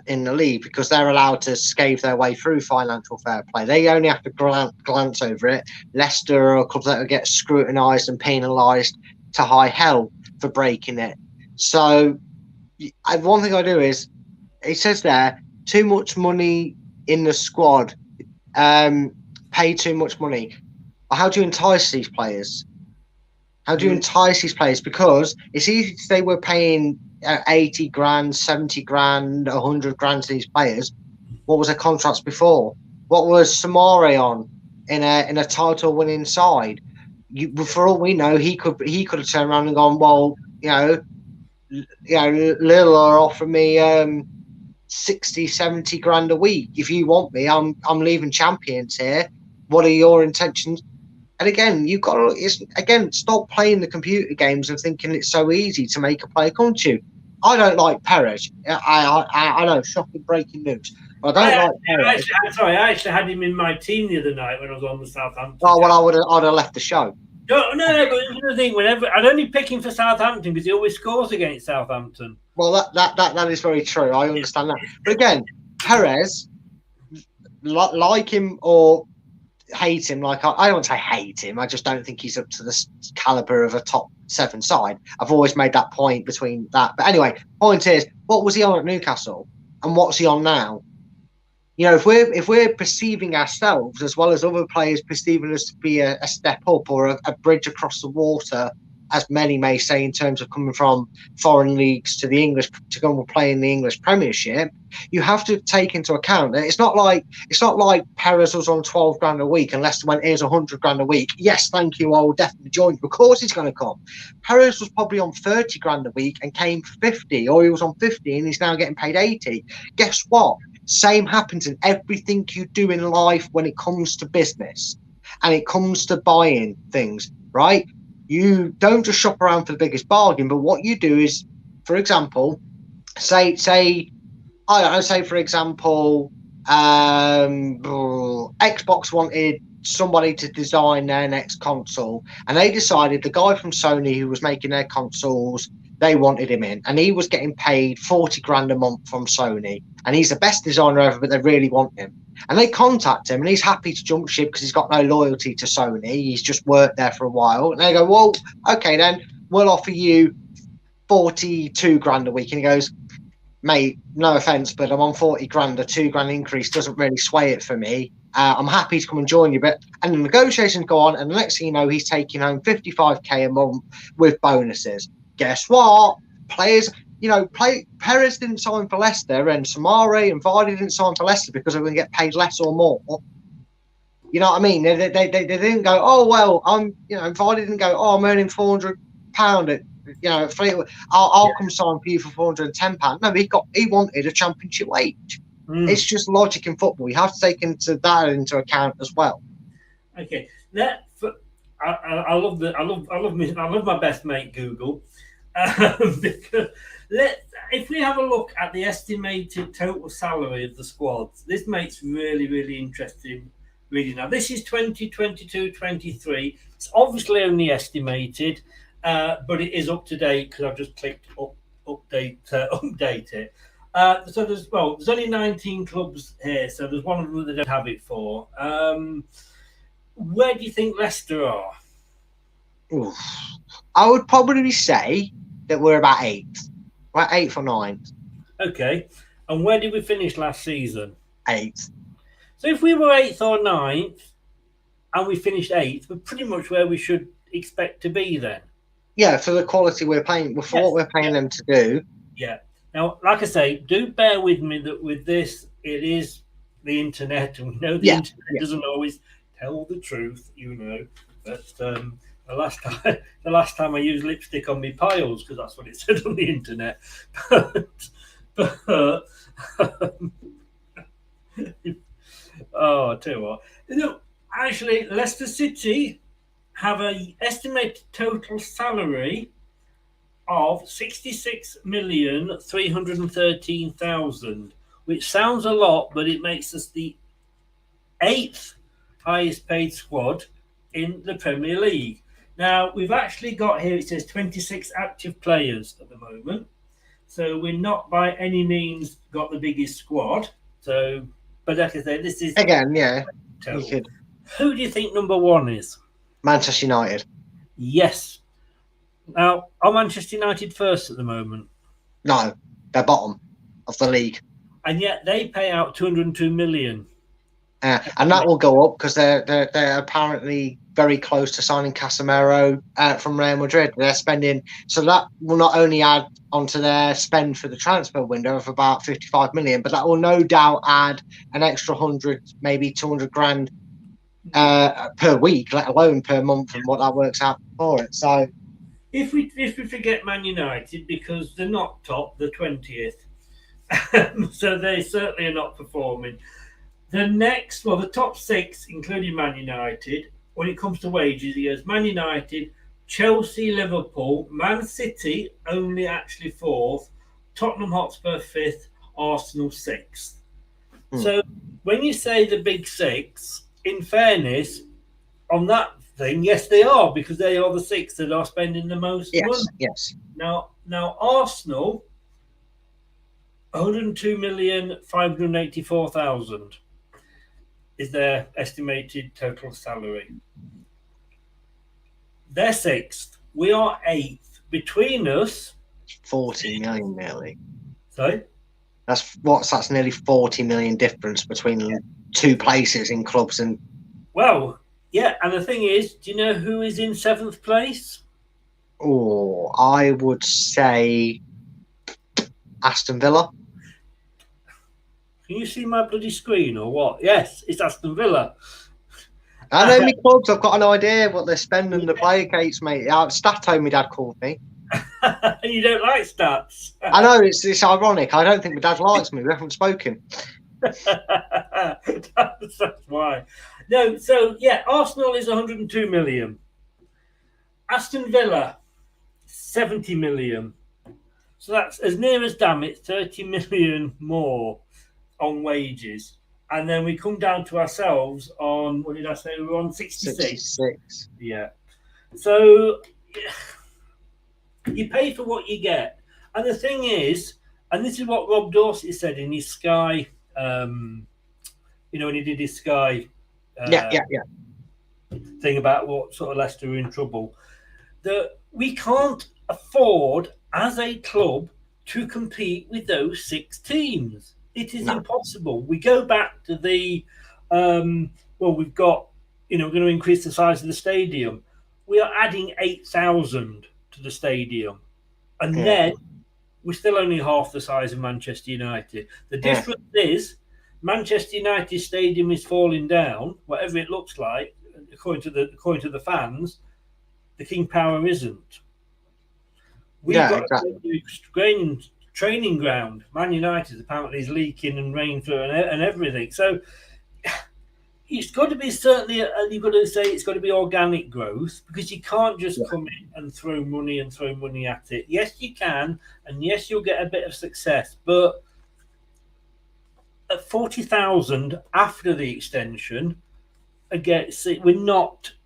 in the league, because they're allowed to scathe their way through financial fair play. They only have to glance over it. Leicester are a club that will get scrutinised and penalised to high hell for breaking it. So one thing I do is, it says there, too much money in the squad, pay too much money. How do you entice these players? How do you entice these players? Because it's easy to say we're paying 80 grand, 70 grand, 100 grand to these players. What was their contracts before? What was Samare on in a title winning side? For all we know, he could have turned around and gone, well, Lille are offering me 60, 70 grand a week. If you want me, I'm leaving Champions here. What are your intentions? And again, you've got to stop playing the computer games and thinking it's so easy to make a player come to you. I don't like Perez. I know, shocking breaking news. I don't like Perez. I actually had him in my team the other night when I was on the Southampton. Oh well, I'd have left the show. No, but the thing, whenever I'd only pick him for Southampton because he always scores against Southampton. Well, that is very true. I understand that. But again, Perez, like him or hate him, like I don't say hate him. I just don't think he's up to the caliber of a top 7 side. I've always made that point between that. But anyway, point is, what was he on at Newcastle, and what's he on now? You know, if we're perceiving ourselves as well as other players perceiving us to be a step up or a bridge across the water, as many may say, in terms of coming from foreign leagues to the English to go and play in the English Premiership, you have to take into account that it's not like Perez was on 12 grand a week and Leicester went, here's 100 grand a week. Yes, thank you. I will definitely join you. Of course, he's going to come. Perez was probably on 30 grand a week and came for 50, or he was on 50 and he's now getting paid 80. Guess what? Same happens in everything you do in life when it comes to business and it comes to buying things, right? You don't just shop around for the biggest bargain, but what you do is, for example, say for example, Xbox wanted somebody to design their next console, and they decided the guy from Sony who was making their consoles, they wanted him in, and he was getting paid 40 grand a month from Sony, and he's the best designer ever, but they really want him. And they contact him, and he's happy to jump ship because he's got no loyalty to Sony. He's just worked there for a while. And they go, well, okay, then we'll offer you 42 grand a week. And he goes, mate, no offense, but I'm on 40 grand. A 2 grand increase doesn't really sway it for me. I'm happy to come and join you. And the negotiations go on, and the next thing you know, he's taking home 55k a month with bonuses. Guess what? Players... You know, Perez didn't sign for Leicester, and Samari and Vardy didn't sign for Leicester because they were going to get paid less or more. You know what I mean? They didn't go, oh well, Vardy didn't go, oh, I'm earning £400 at Fleetwood. I'll come sign for you for £410. No, he wanted a championship wage. It's just logic in football. You have to take that into account as well. Okay, I love my best mate Google. Because if we have a look at the estimated total salary of the squads, this makes really, really interesting reading. Now, this is 2022-23. It's obviously only estimated, but it is up to date because I've just clicked update it. So there's only 19 clubs here, so there's one of them that they don't have it for. Where do you think Leicester are? Oof. I would probably say that we're about 8th. We're 8th or 9th. Okay. And where did we finish last season? 8th. So if we were 8th or 9th and we finished 8th, we're pretty much where we should expect to be then. Yeah, for the quality we're paying, for what we're paying them to do. Yeah. Now, like I say, do bear with me that with this, it is the internet, and we know the internet doesn't always tell the truth, But the last time I used lipstick on my piles because that's what it said on the internet. I tell you what. Actually, Leicester City have an estimated total salary of 66,313,000, which sounds a lot, but it makes us the 8th highest paid squad in the Premier League. Now, we've actually got here, it says 26 active players at the moment. So we're not by any means got the biggest squad. So, but like I say, this is... Again, yeah. Who do you think number 1 is? Manchester United. Yes. Now, are Manchester United first at the moment? No, they're bottom of the league. And yet they pay out 202 million. And that will go up because they're apparently very close to signing Casemiro from Real Madrid. They're spending, so that will not only add onto their spend for the transfer window of about 55 million, but that will no doubt add an extra 100, maybe 200 grand per week, let alone per month, and what that works out for it. So if we forget Man United, because they're not top, they're 20th, so they certainly are not performing. The top 6, including Man United, when it comes to wages, he goes Man United, Chelsea, Liverpool, Man City, only actually 4th, Tottenham Hotspur 5th, Arsenal 6th. So when you say the big 6, in fairness, on that thing. Yes, they are, because they are the 6 that are spending the most money. Yes. Now Arsenal, 102,584,000 is their estimated total salary. They're 6th. We are 8th. Between us, 40 million nearly. Sorry? That's nearly 40 million difference between 2 places in clubs. And well, yeah, and the thing is, do you know who is in 7th place? I would say Aston Villa. Can you see my bloody screen or what? Yes, it's Aston Villa. I know my clubs. I've got an idea what they're spending the player gates, mate. Stato, my dad called me. You don't like stats. I know, it's ironic. I don't think my dad likes me. We haven't spoken. That's why. No, so yeah, Arsenal is 102 million. Aston Villa, 70 million. So that's as near as damn it, 30 million more on wages. And then we come down to ourselves on, what did I say? We're on 66. Yeah. So you pay for what you get. And the thing is, and this is what Rob Dorsey said in his Sky, when he did his Sky thing about what sort of Leicester were in trouble, that we can't afford as a club to compete with those 6 teams. It is impossible. We go back to the, we've got, we're going to increase the size of the stadium. We are adding 8,000 to the stadium. And then we're still only half the size of Manchester United. The difference is Manchester United stadium is falling down, whatever it looks like, according to the fans. The King Power isn't. We've got a training ground. Man United apparently is leaking and rain through and everything. So it's got to be you've got to say it's got to be organic growth, because you can't just come in and throw money at it. Yes, you can, and yes, you'll get a bit of success, but at 40,000 after the extension, again,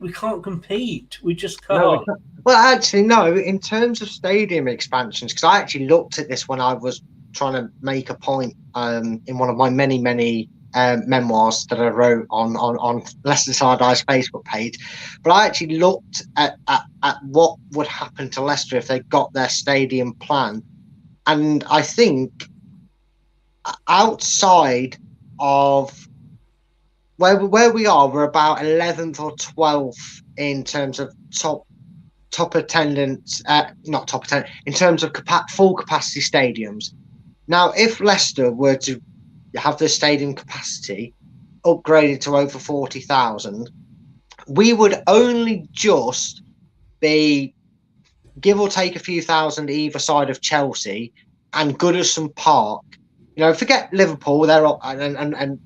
we can't compete. We just can't. Well, actually, no. In terms of stadium expansions, because I actually looked at this when I was trying to make a point in one of my many memoirs that I wrote on Leicester Side-Eye's Facebook page. But I actually looked at what would happen to Leicester if they got their stadium plan, and I think outside of where we are, we're about 11th or 12th in terms of top attendance, not top attendance, in terms of full capacity stadiums. Now, if Leicester were to have the stadium capacity upgraded to over 40,000, we would only just be, give or take a few thousand either side of Chelsea and Goodison Park. Forget Liverpool, they're and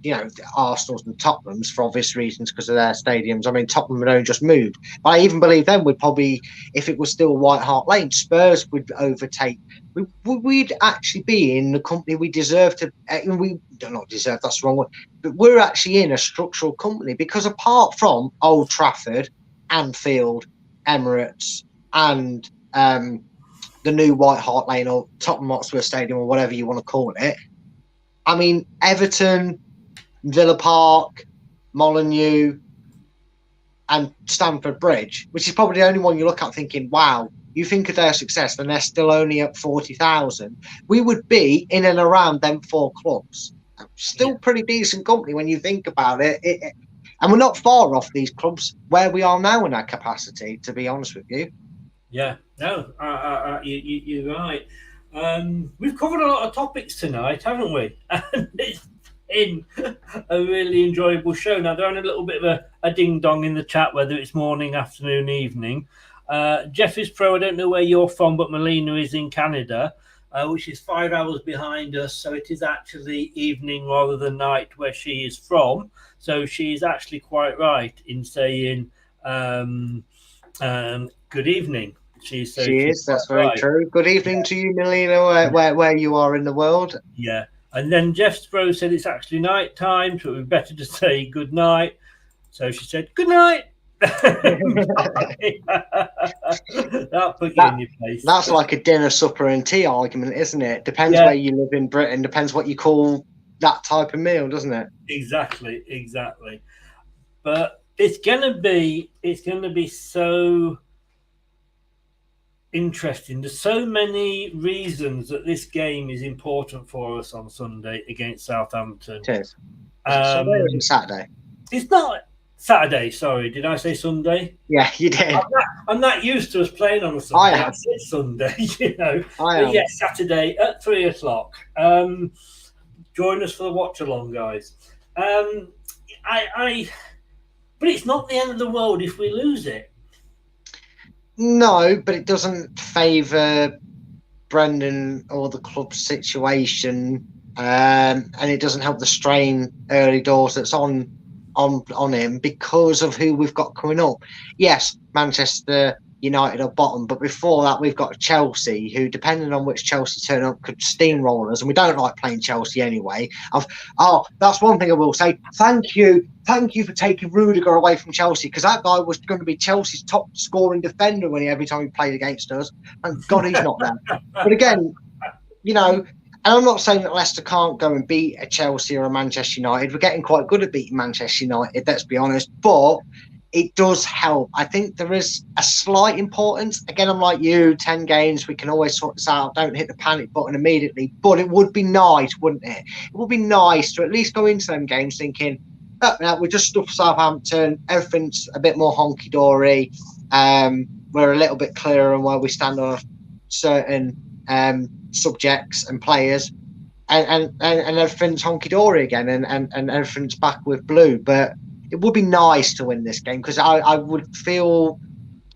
Arsenal's and Tottenham's for obvious reasons because of their stadiums. I mean, Tottenham had only just moved. But I even believe then would probably, if it was still White Hart Lane, Spurs would overtake. We'd actually be in the company we deserve to. We do not deserve. That's the wrong word. But we're actually in a structural company, because apart from Old Trafford, Anfield, Emirates, and the new White Hart Lane or Tottenham Hotspur Stadium or whatever you want to call it. I mean, Everton, Villa Park, Molineux, and Stamford Bridge, which is probably the only one you look at thinking, wow, you think of their success and they're still only at 40,000. We would be in and around them 4 clubs. Still pretty decent company when you think about it. And we're not far off these clubs where we are now in our capacity, to be honest with you. Yeah, no, you're right. We've covered a lot of topics tonight, haven't we? And it's been a really enjoyable show. Now, they're on a little bit of a ding-dong in the chat, whether it's morning, afternoon, evening. Jeff is pro. I don't know where you're from, but Melina is in Canada, which is 5 hours behind us. So it is actually evening rather than night where she is from. So she is actually quite right in saying good evening. She is. That's very true. Good evening to you, Melina, where you are in the world. Yeah. And then Jeff Spro said it's actually night time, so it would be better to say good night. So she said good night. That put you in your place. That's like a dinner, supper, and tea argument, isn't it? Depends where you live in Britain. Depends what you call that type of meal, doesn't it? Exactly. But it's gonna be so interesting. There's so many reasons that this game is important for us on Sunday against Southampton. It is. Sunday or is it Saturday? It's not Saturday. Sorry, did I say Sunday? Yeah, you did. I'm not used to us playing on a Sunday. I said Sunday, you know. But yeah, Saturday at 3:00. Join us for the watch along, guys. But it's not the end of the world if we lose it. No, but it doesn't favour Brendan or the club's situation, and it doesn't help the strain early doors that's on him because of who we've got coming up. Yes, Manchester United are bottom, but before that we've got Chelsea, who, depending on which Chelsea turn up, could steamroll us, and we don't like playing Chelsea anyway. That's one thing I will say. Thank you for taking Rudiger away from Chelsea, because that guy was going to be Chelsea's top scoring defender every time he played against us. Thank God he's not there. But again, you know, and I'm not saying that Leicester can't go and beat a Chelsea or a Manchester United. We're getting quite good at beating Manchester United, let's be honest. But it does help. I think there is a slight importance. Again, I'm like you, 10 games, we can always sort this out. Don't hit the panic button immediately. But it would be nice, wouldn't it? It would be nice to at least go into them games thinking, we just stuffed Southampton. Everything's a bit more honky-dory. We're a little bit clearer on where we stand on certain subjects and players. And everything's honky-dory again. And everything's back with blue. But it would be nice to win this game, because I would feel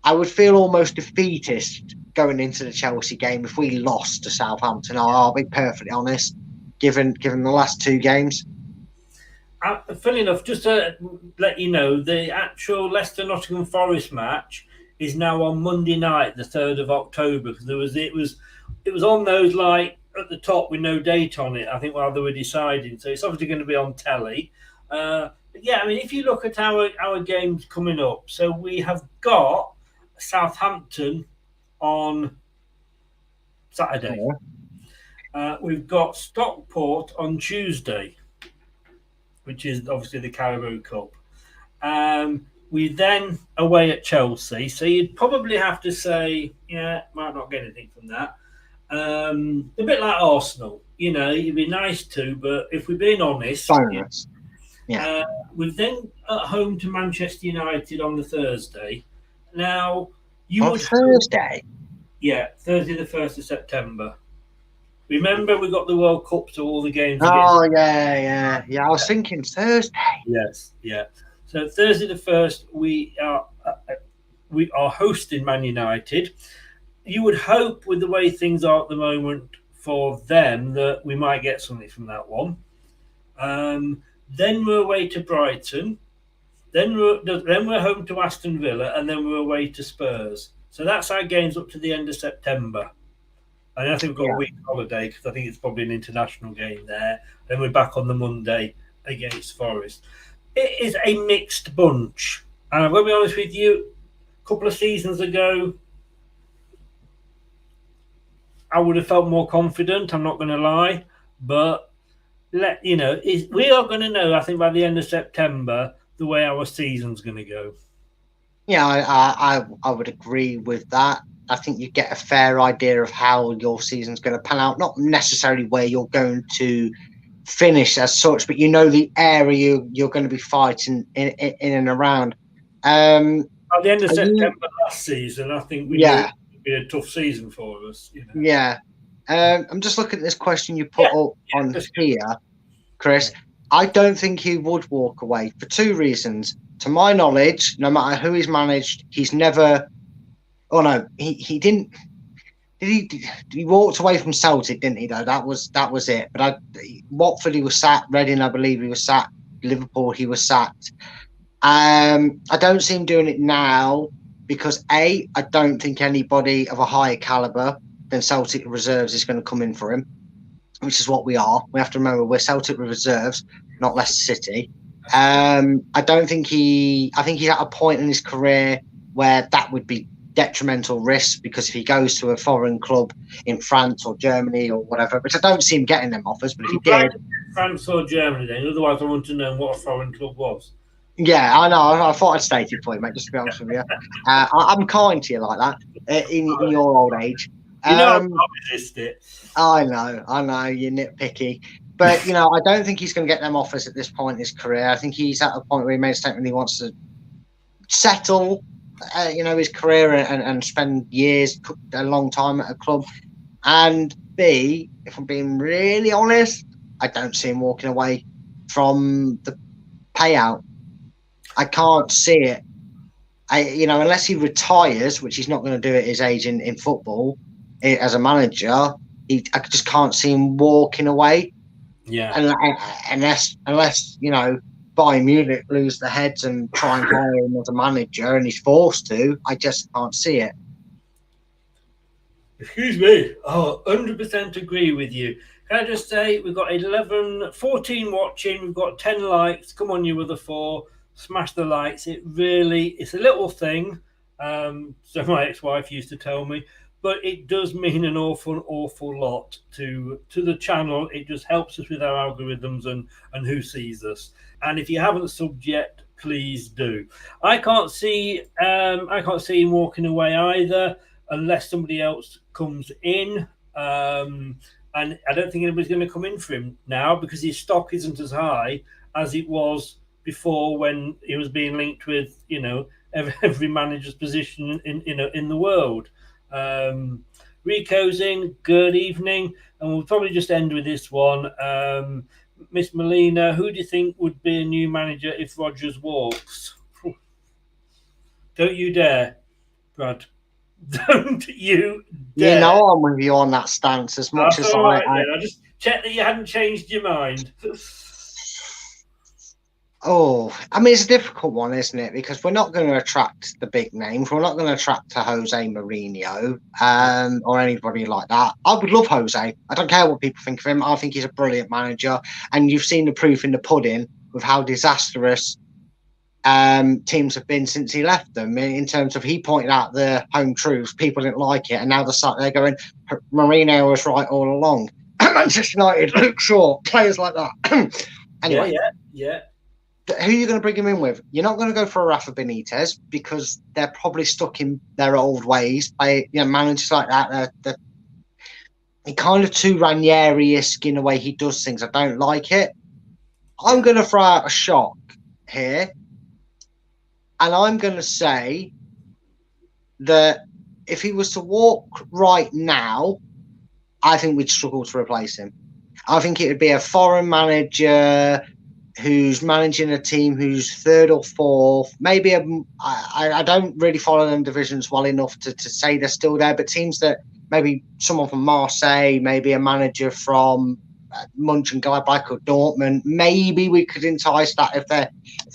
almost defeatist going into the Chelsea game if we lost to Southampton. I'll be perfectly honest, given the last two games. Funny enough, just to let you know, the actual Leicester-Nottingham Forest match is now on Monday night, the 3rd of October, because it was on those, like, at the top with no date on it, I think, while they were deciding. So it's obviously going to be on telly. Yeah, I mean, if you look at our games coming up, so we have got Southampton on Saturday. We've got Stockport on Tuesday, which is obviously the Carabao Cup. We then away at Chelsea, so you'd probably have to say, might not get anything from that. A bit like Arsenal, it'd be nice to, but if we're being honest, we're then at home to Manchester United on the Thursday. Now, Thursday? Yeah, Thursday the 1st of September. Remember, we got the World Cup, so all the games. Oh, yeah. I was thinking Thursday. Yes, yeah. So Thursday the 1st, we are hosting Man United. You would hope, with the way things are at the moment for them, that we might get something from that one. Then we're away to Brighton. Then we're home to Aston Villa, and then we're away to Spurs. So that's our games up to the end of September. And I think we've got a week holiday, because I think it's probably an international game there. Then we're back on the Monday against Forest. It is a mixed bunch. And I'm going to be honest with you, a couple of seasons ago, I would have felt more confident, I'm not going to lie. But, we are going to know, I think, by the end of September, the way our season's going to go. Yeah, I would agree with that. I think you get a fair idea of how your season's going to pan out, not necessarily where you're going to finish as such, but the area you're going to be fighting in and around. At the end of September last season, I think it would be a tough season for us. Yeah. I'm just looking at this question you put up on here, Chris. I don't think he would walk away for two reasons. To my knowledge, no matter who he's managed, he's never... Oh, no, he didn't... He walked away from Celtic, didn't he, though? That was it. But Watford, he was sacked. Reading, I believe he was sacked. Liverpool, he was sacked. I don't see him doing it now because, A, I don't think anybody of a higher calibre than Celtic reserves is going to come in for him, which is what we are. We have to remember we're Celtic reserves, not Leicester City. I don't think I think he's at a point in his career where that would be detrimental risk, because if he goes to a foreign club in France or Germany or whatever, which I don't see him getting them offers, but if he did, France or Germany, then otherwise I want to know what a foreign club was. Yeah, I know. I thought I'd state it for you, mate, just to be honest with you. I'm kind to you like that in your old age. I can't resist it. I know, you're nitpicky. But, I don't think he's going to get them offers at this point in his career. I think he's at a point where he made a statement he wants to settle, his career and spend years, a long time at a club. And B, if I'm being really honest, I don't see him walking away from the payout. I can't see it. Unless he retires, which he's not going to do at his age in football, as a manager, I just can't see him walking away. Yeah. Unless Bayern Munich lose their heads and try and hire him as a manager, and he's forced to, I just can't see it. Excuse me. 100% agree with you. Can I just say, we've got 14 watching, we've got 10 likes. Come on, you other 4. Smash the likes. It's a little thing. So my ex-wife used to tell me, but it does mean an awful lot to the channel. It just helps us with our algorithms and who sees us. And if you haven't subbed yet, please do. I can't see him walking away either, unless somebody else comes in. And I don't think anybody's going to come in for him now, because his stock isn't as high as it was before, when he was being linked with every manager's position in the world. Rico's in. Good evening, and we'll probably just end with this one. Miss Molina, who do you think would be a new manager if Rodgers walks? Don't you dare, Brad. Don't you dare. I'm with you on that stance as much as I just checked that you hadn't changed your mind. It's a difficult one, isn't it? Because we're not going to attract the big names. We're not going to attract a Jose Mourinho or anybody like that. I would love Jose. I don't care what people think of him. I think he's a brilliant manager. And you've seen the proof in the pudding with how disastrous teams have been since he left them. In terms of, he pointed out the home truths. People didn't like it. And now they're going, Mourinho was right all along. Manchester United, Luke Shaw, players like that. Anyway. Yeah. Who are you going to bring him in with? You're not going to go for a Rafa Benitez, because they're probably stuck in their old ways. Managers like that, they're kind of too Ranieri-esque in the way he does things. I don't like it. I'm going to throw out a shock here, and I'm going to say that if he was to walk right now, I think we'd struggle to replace him. I think it would be a foreign manager who's managing a team who's 3rd or 4th, maybe I don't really follow them divisions well enough to say they're still there, but teams that maybe someone from Marseille, maybe a manager from Mönchengladbach or Dortmund, maybe we could entice that if they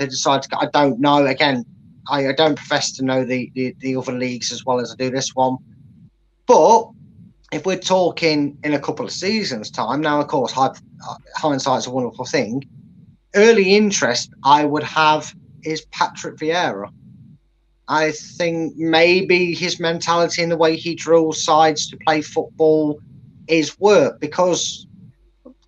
decide to go. I don't know. Again, I don't profess to know the other leagues as well as I do this one, but if we're talking in a couple of seasons' time, now of course hindsight's a wonderful thing. Early interest I would have is Patrick Vieira. I think maybe his mentality and the way he drills sides to play football is work, because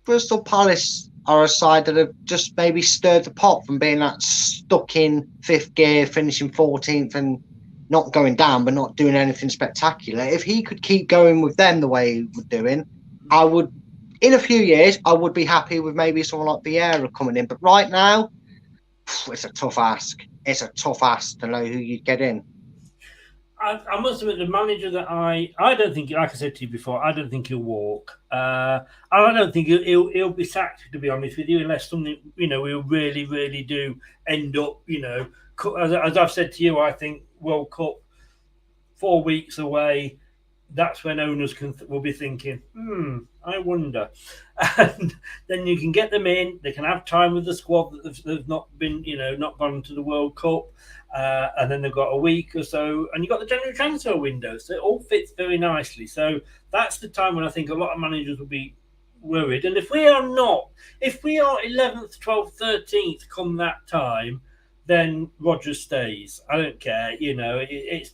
Crystal Palace are a side that have just maybe stirred the pot from being that stuck in 5th gear, finishing 14th and not going down, but not doing anything spectacular. If he could keep going with them the way he was doing, in a few years, I would be happy with maybe someone like Vieira coming in. But right now, it's a tough ask. It's a tough ask to know who you'd get in. I must admit, the manager that I don't think, like I said to you before, I don't think he'll walk. And I don't think he'll be sacked, to be honest with you, unless something, we'll really, really do end up, as I've said to you, I think World Cup 4 weeks away. That's when owners will be thinking, I wonder. And then you can get them in. They can have time with the squad that they've not been, not gone to the World Cup. And then they've got a week or so. And you've got the January transfer window. So it all fits very nicely. So that's the time when I think a lot of managers will be worried. And if we are 11th, 12th, 13th come that time, then Rodgers stays. I don't care. It's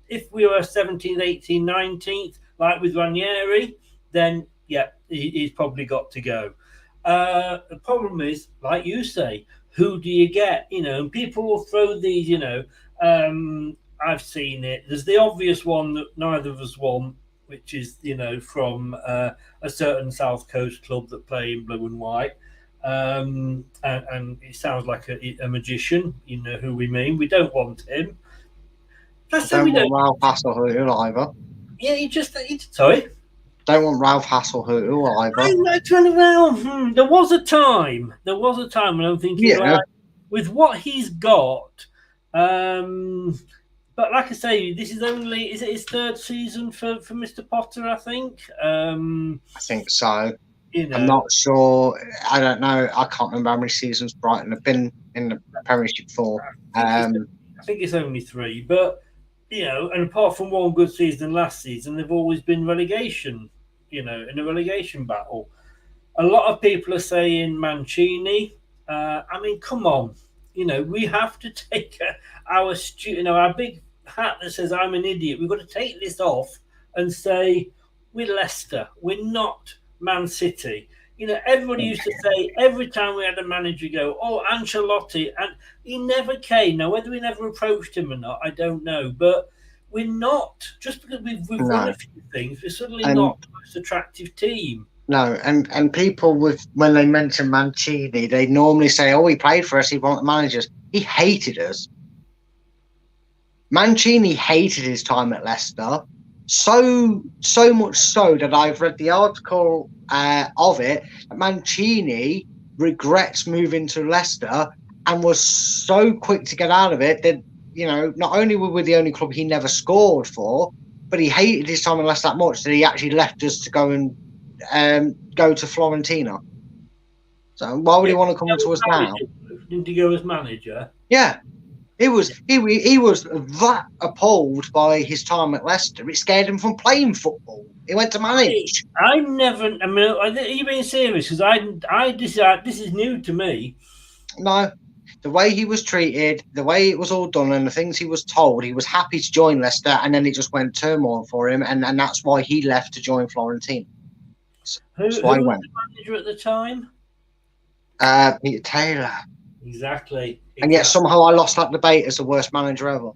if we were 17th, 18th, 19th, like with Ranieri, then yeah, he's probably got to go. The problem is, like you say, who do you get? And people will throw these. I've seen it. There's the obvious one that neither of us want, which is from a certain South Coast club that play in blue and white. And it sounds like a magician. You know who we mean. We don't want him. Don't want Ralph Hasenhüttl either. Yeah, sorry. Don't want Ralph Hasenhüttl either. I turn around. There was a time when I'm thinking, with what he's got. But like I say, this is is it his third season for Mr. Potter? I think. I think so. I'm not sure. I don't know. I can't remember how many seasons Brighton have been in the Premiership for. I think it's only 3, but and apart from one good season last season, they've always been relegation. In a relegation battle. A lot of people are saying Mancini. I mean, come on. We have to take our big hat that says I'm an idiot. We've got to take this off and say we're Leicester. We're not Man City. Everybody used to say every time we had a manager go, oh, Ancelotti, and he never came. Now, whether we never approached him or not, I don't know. But we're not, just because we've won a few things, we're suddenly not the most attractive team. No, and people when they mention Mancini, they normally say, oh, he played for us, he wasn't managers. He hated us. Mancini hated his time at Leicester, so much so that I've read the article of it, that Mancini regrets moving to Leicester and was so quick to get out of it that, not only were we the only club he never scored for, but he hated his time in Leicester that much that he actually left us to go and go to Fiorentina. So why would he want to come to us now? Didn't he go as manager? Yeah. He was that appalled by his time at Leicester. It scared him from playing football. He went to manage. Are you being serious? Because this is new to me. No. The way he was treated, the way it was all done, and the things he was told, he was happy to join Leicester, and then it just went turmoil for him, and that's why he left to join Fiorentina. Who was the manager at the time? Peter Taylor. Exactly. And yet somehow I lost that debate as the worst manager ever.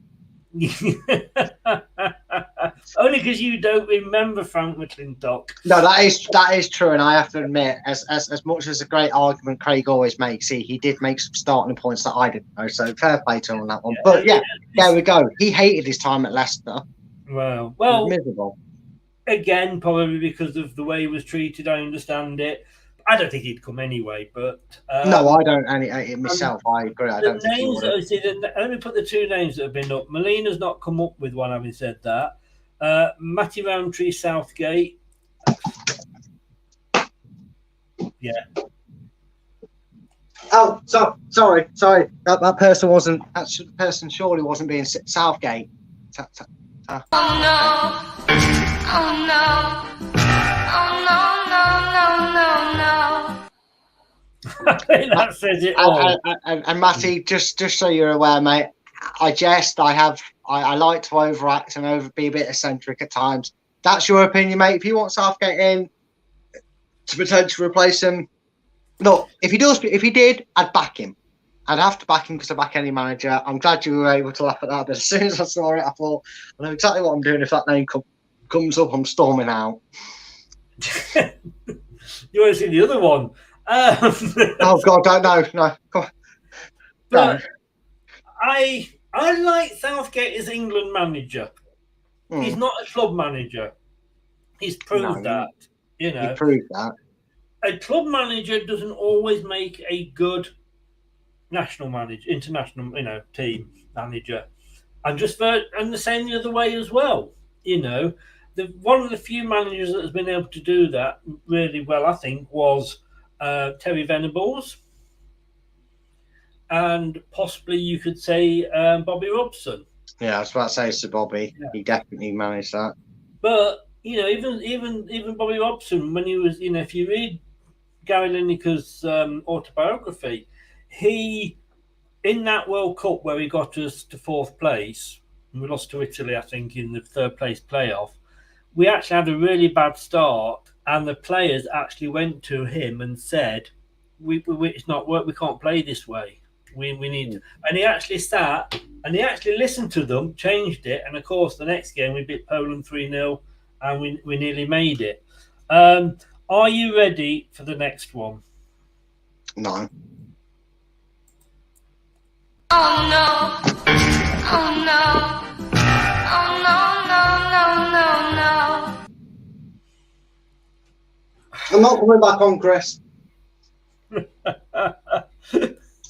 Only because you don't remember Frank McClintock. No, that is true, and I have to admit, as much as a great argument Craig always makes, he did make some starting points that I didn't know. So fair play to him on that one. But there we go. He hated his time at Leicester. Well, he was miserable. Again, probably because of the way he was treated. I understand it. I don't think he'd come anyway, but no, I don't. Myself, I agree. I don't think he would. Let me put the 2 names that have been up. Molina's not come up with one. Having said that, Matty Roundtree, Southgate. Yeah. Oh, sorry. That person wasn't. That person surely wasn't being Southgate. Oh no! Oh no! Oh no! That says it all. And Matty, just so you're aware, mate, I like to overact and be a bit eccentric at times. That's your opinion, mate. If you want Southgate in to potentially replace him, look, if he did, I'd back him. I'd have to back him because I back any manager. I'm glad you were able to laugh at that, but as soon as I saw it, I thought, I know exactly what I'm doing. If that name comes up, I'm storming out. You want to see the other one? Oh God, don't know. No, come on. But I like Southgate as England manager. He's not a club manager. He's proved that. He proved that. A club manager doesn't always make a good national manager, international, team manager. And the same the other way as well. One of the few managers that has been able to do that really well, I think, was Terry Venables, and possibly you could say Bobby Robson. Yeah, I was about to say Sir Bobby. Yeah. He definitely managed that. But you know, even Bobby Robson, when he was, you know, if you read Gary Lineker's autobiography, he, in that World Cup where he got us to 4th place, and we lost to Italy, I think, in the 3rd place playoff, we actually had a really bad start, and the players actually went to him and said, it's not work, we can't play this way. We need, and he actually sat and he actually listened to them, changed it, and of course the next game we beat Poland 3-0 and we nearly made it. Are you ready for the next one? No. Oh no. Oh no. Oh no, no, no, no, no. I'm not coming back on, Chris.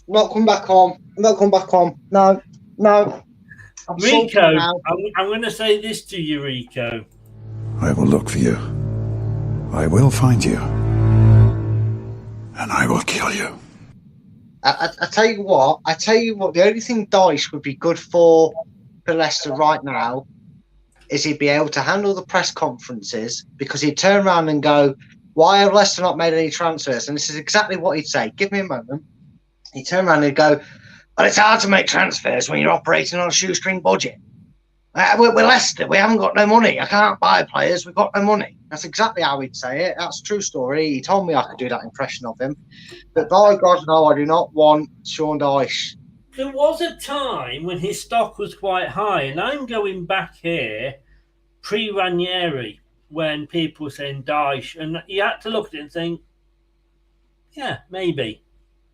Not come back home. I'm not coming back home. No. I'm Rico, now. I'm going to say this to you, Rico. I will look for you. I will find you. And I will kill you. I tell you what. The only thing Dyche would be good for Leicester right now is he'd be able to handle the press conferences, because he'd turn around and go, "Why have Leicester not made any transfers?" And this is exactly what he'd say. Give me a moment. He'd turn around and go, "Well, it's hard to make transfers when you're operating on a shoestring budget. We're Leicester. We haven't got no money. I can't buy players. We've got no money." That's exactly how he'd say it. That's a true story. He told me I could do that impression of him. But by God, no, I do not want Sean Dyche. There was a time when his stock was quite high, and I'm going back here pre-Ranieri, when people were saying Dyche, and you had to look at it and think, yeah, maybe.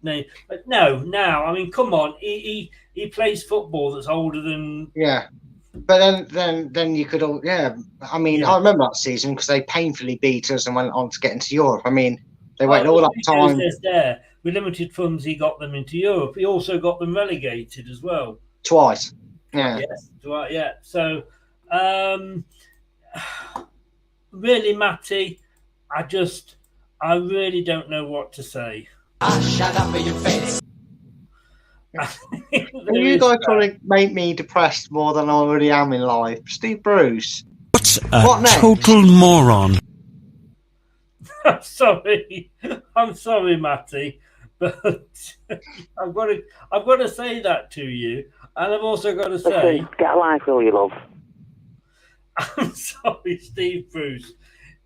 But no, now, I mean, come on, he plays football that's older than... Yeah. But then you could all, yeah. I mean, yeah. I remember that season because they painfully beat us and went on to get into Europe. I mean, they waited all that time. There, with limited funds, he got them into Europe. He also got them relegated as well. Twice. Yeah. Yes, twice, yeah. So, really, Matty, I really don't know what to say. Shut up in your face. Are you guys trying to make me depressed more than I already am in life? Steve Bruce. What next? Total moron. I'm sorry, Matty, but I've got to say that to you, and I've also got to say, get a life, will you, love? I'm sorry, Steve Bruce.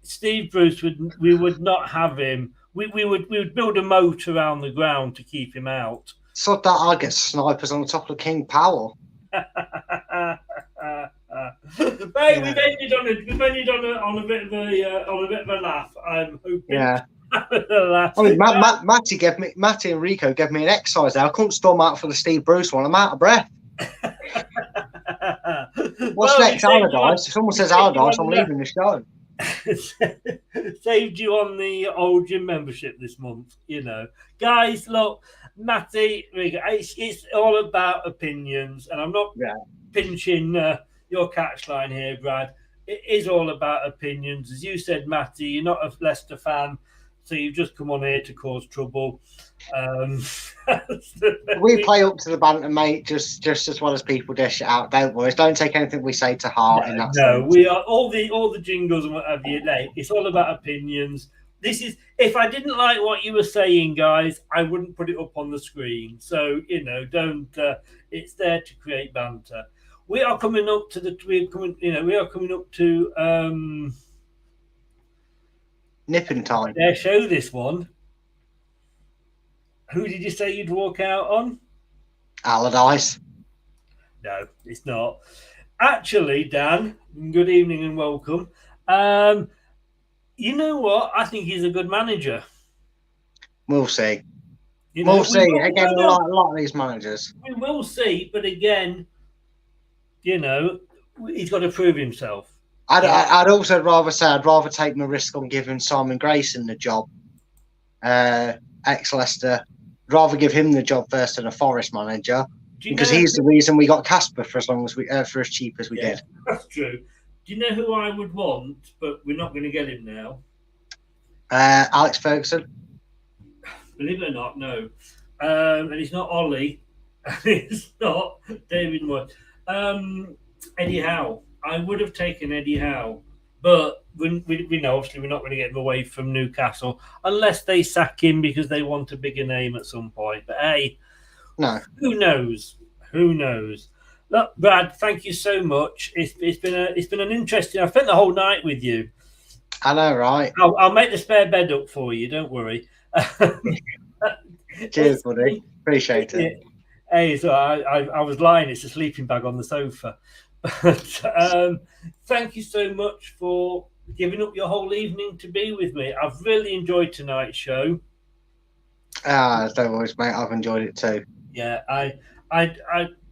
Steve Bruce we would not have him. We would build a moat around the ground to keep him out. So that I get snipers on the top of King Powell. Hey, we've ended on a bit of a laugh. I'm hoping. Yeah. I mean, Matty and Rico gave me an exercise there. I couldn't storm out for the Steve Bruce one. I'm out of breath. What's next, Allardyce? If someone says Allardyce, I'm leaving the show. Saved you on the old gym membership this month, you know. Guys, look, Matty, Rico, it's all about opinions, and I'm not pinching your catch line here, Brad. It is all about opinions. As you said, Matty, you're not a Leicester fan, so you've just come on here to cause trouble. We play up to the banter, mate, just as well as people dish it out. Don't worry. Don't take anything we say to heart. We are all the jingles and whatever you like. It's all about opinions. This is, if I didn't like what you were saying, guys, I wouldn't put it up on the screen. So, you know, don't. It's there to create banter. We are coming up to nipping time. Their show, this one. Who did you say you'd walk out on? Allardyce. No, it's not. Actually, Dan, good evening and welcome. You know what? I think he's a good manager. We'll see. We'll see. Again, a lot of these managers. We will see, but again, you know, he's got to prove himself. I'd also rather say I'd rather take my risk on giving Simon Grayson the job. Ex-Leicester. Rather give him the job first than a Forest manager, because he's the reason we got Casper for as cheap as we did. That's true. Do you know who I would want, but we're not going to get him now? Alex Ferguson. Believe it or not, no. And it's not Ollie. And it's not David Moyes. Eddie Howe. I would have taken Eddie Howe, But we know, obviously, we're not going to get him away from Newcastle unless they sack him because they want a bigger name at some point. But hey, no, who knows? Who knows? Look, Brad, thank you so much. It's been an interesting. I spent the whole night with you. I know, right? I'll make the spare bed up for you. Don't worry. Cheers, buddy. Appreciate it. Hey, so I was lying. It's a sleeping bag on the sofa. But thank you so much for giving up your whole evening to be with me. I've really enjoyed tonight's show. Don't worry, mate. I've enjoyed it too. Yeah, I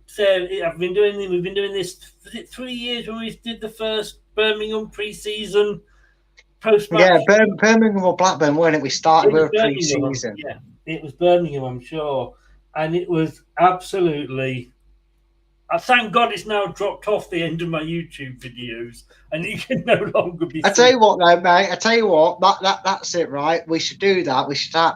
say we've been doing this. Was it 3 years when we did the first Birmingham pre-season post-match? Yeah, Birmingham or Blackburn, weren't it? We started with pre-season. Yeah, it was Birmingham, I'm sure, and it was absolutely. Thank God it's now dropped off the end of my YouTube videos, and you can no longer be. I tell you what, though, mate. I tell you what, that's it, right? We should do that.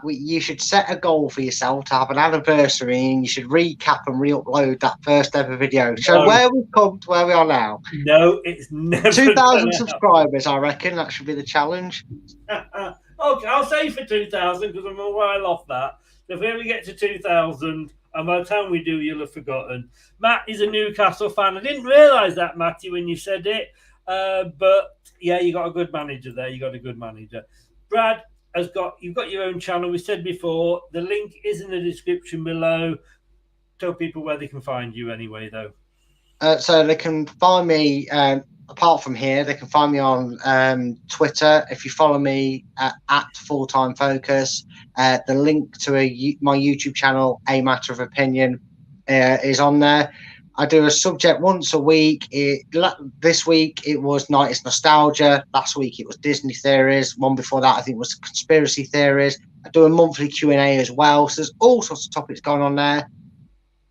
You should set a goal for yourself to have an anniversary, and you should recap and re-upload that first ever video. Show where we've come to where we are now. No, it's never 2,000 subscribers. I reckon that should be the challenge. Okay, I'll say for 2,000 because I'm a while off that. If we ever get to 2,000. And by the time we do, you'll have forgotten. Matt is a Newcastle fan. I didn't realise that, Matty, when you said it. But yeah, you got a good manager there. You got a good manager. Brad you've got your own channel. We said before, the link is in the description below. Tell people where they can find you anyway, though. So they can find me, apart from here, they can find me on Twitter. If you follow me at Full-Time Focus, the link to my YouTube channel, A Matter of Opinion, is on there. I do a subject once a week. This week it was 90s Nostalgia. Last week it was Disney theories. One before that I think was conspiracy theories. I do a monthly Q&A as well. So there's all sorts of topics going on there.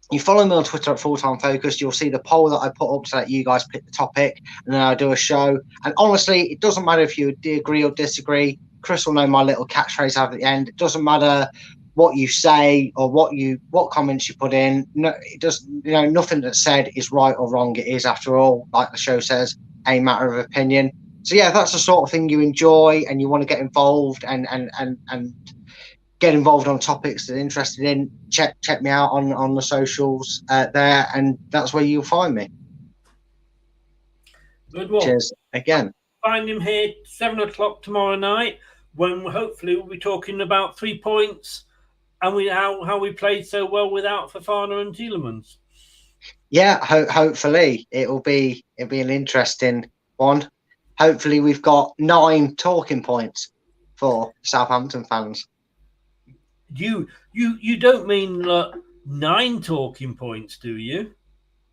You follow me on Twitter at Full-Time Focus. You'll see the poll that I put up to let you guys pick the topic, and then I do a show. And honestly, it doesn't matter if you agree or disagree. Chris will know my little catchphrase I have at the end. It doesn't matter what you say or what comments you put in. No, it does. Nothing that's said is right or wrong. It is, after all, like the show says, a matter of opinion. So yeah, if that's the sort of thing you enjoy and you want to get involved and get involved on topics that you're interested in, check me out on the socials there, and that's where you'll find me. Good one. Cheers again. Find him here 7 o'clock tomorrow night, when hopefully we'll be talking about 3 points and how we played so well without Fofana and Tielemans. Yeah, hopefully it'll be an interesting one. Hopefully we've got 9 talking points for Southampton fans. You don't mean 9 talking points, do you?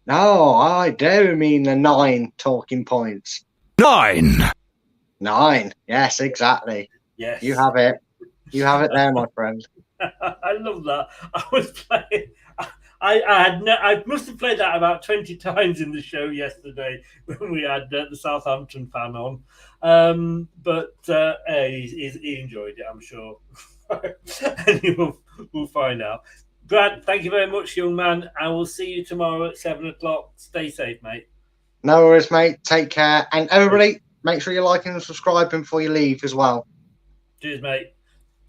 No, I do mean the 9 talking points. 9. Yes, exactly. Yes. You have it. You have it there, my friend. I love that. I was playing. I must have played that about 20 times in the show yesterday when we had the Southampton fan on. But he enjoyed it, I'm sure. And we'll find out. Brad, thank you very much, young man. I will see you tomorrow at 7 o'clock. Stay safe, mate. No worries, mate. Take care. And everybody, make sure you're liking and subscribing before you leave as well. Cheers, mate.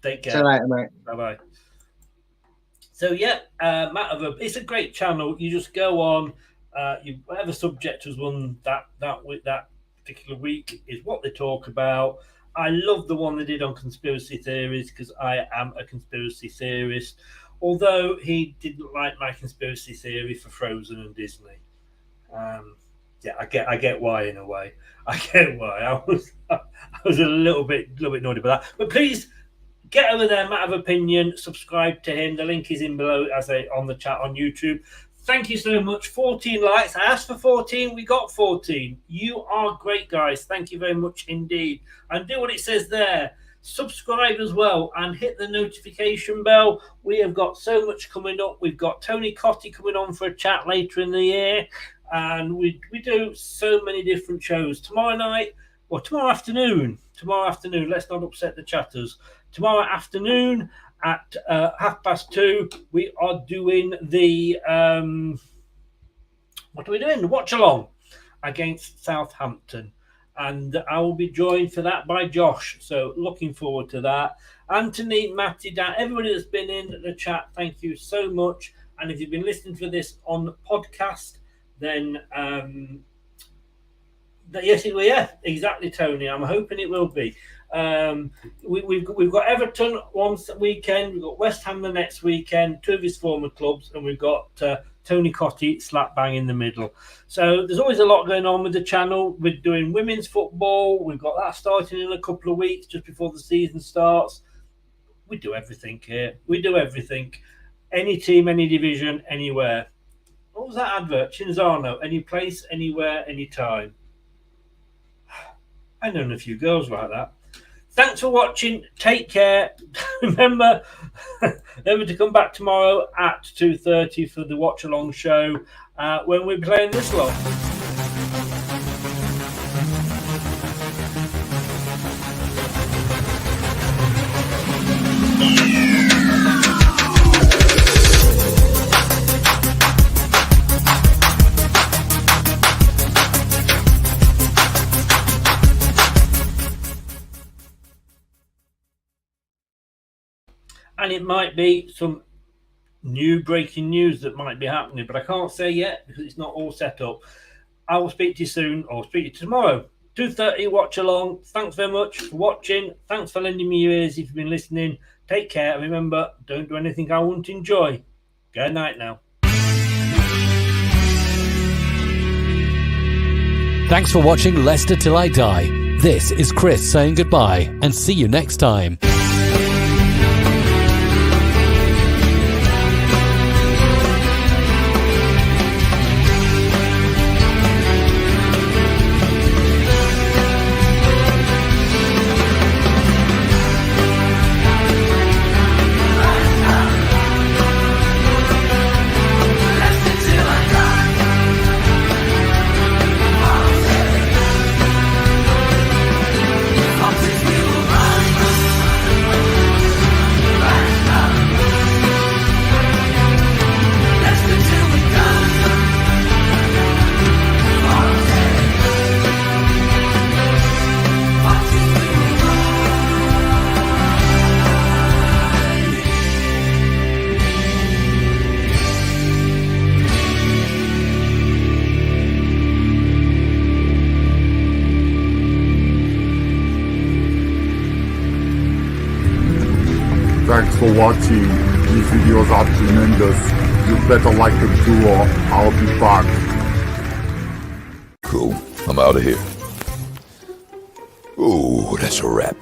Take care. See you later, mate. Bye-bye. So, yeah, it's a great channel. You just go on. Whatever subject was won that particular week is what they talk about. I love the one they did on conspiracy theories because I am a conspiracy theorist. Although he didn't like my conspiracy theory for Frozen and Disney. Yeah, I get why in a way. I get why. I was a little bit naughty about that. But please get over there, Matt of Opinion. Subscribe to him. The link is in below on the chat on YouTube. Thank you so much. 14 likes. I asked for 14. We got 14. You are great, guys. Thank you very much indeed. And do what it says there. Subscribe as well and hit the notification bell. We have got so much coming up. We've got Tony Cotty coming on for a chat later in the year. And we do so many different shows. Tomorrow afternoon. Let's not upset the chatters. Tomorrow afternoon at 2:30, we are doing the what are we doing? The watch along against Southampton. and I will be joined for that by Josh. So looking forward to that. Anthony, Matty, Dan, everybody that's been in the chat, thank you so much. And if you've been listening to this on podcast, then yes, it will. Yeah, exactly, Tony. I'm hoping it will be. We've got Everton one weekend, we've got West Ham the next weekend, two of his former clubs, and we've got Tony Cotty slap bang in the middle. So there's always a lot going on with the channel. We're doing women's football. We've got that starting in a couple of weeks, just before the season starts. We do everything here. We do everything. Any team, any division, anywhere. What was that advert? Chinzano. Any place, anywhere, anytime. I know a few girls like that. Thanks for watching. Take care. Remember to come back tomorrow at 2:30 for the watch along show when we're playing this lot. And it might be some new breaking news that might be happening, but I can't say yet because it's not all set up. I will speak to you soon, or speak to you tomorrow. 2:30, watch along. Thanks very much for watching. Thanks for lending me your ears if you've been listening. Take care. And remember, don't do anything I won't enjoy. Good night now. Thanks for watching Leicester Till I Die. This is Chris saying goodbye, and see you next time. Thanks for watching. These videos are tremendous. You better like them too, or I'll be back. Cool. I'm out of here. Ooh, that's a wrap.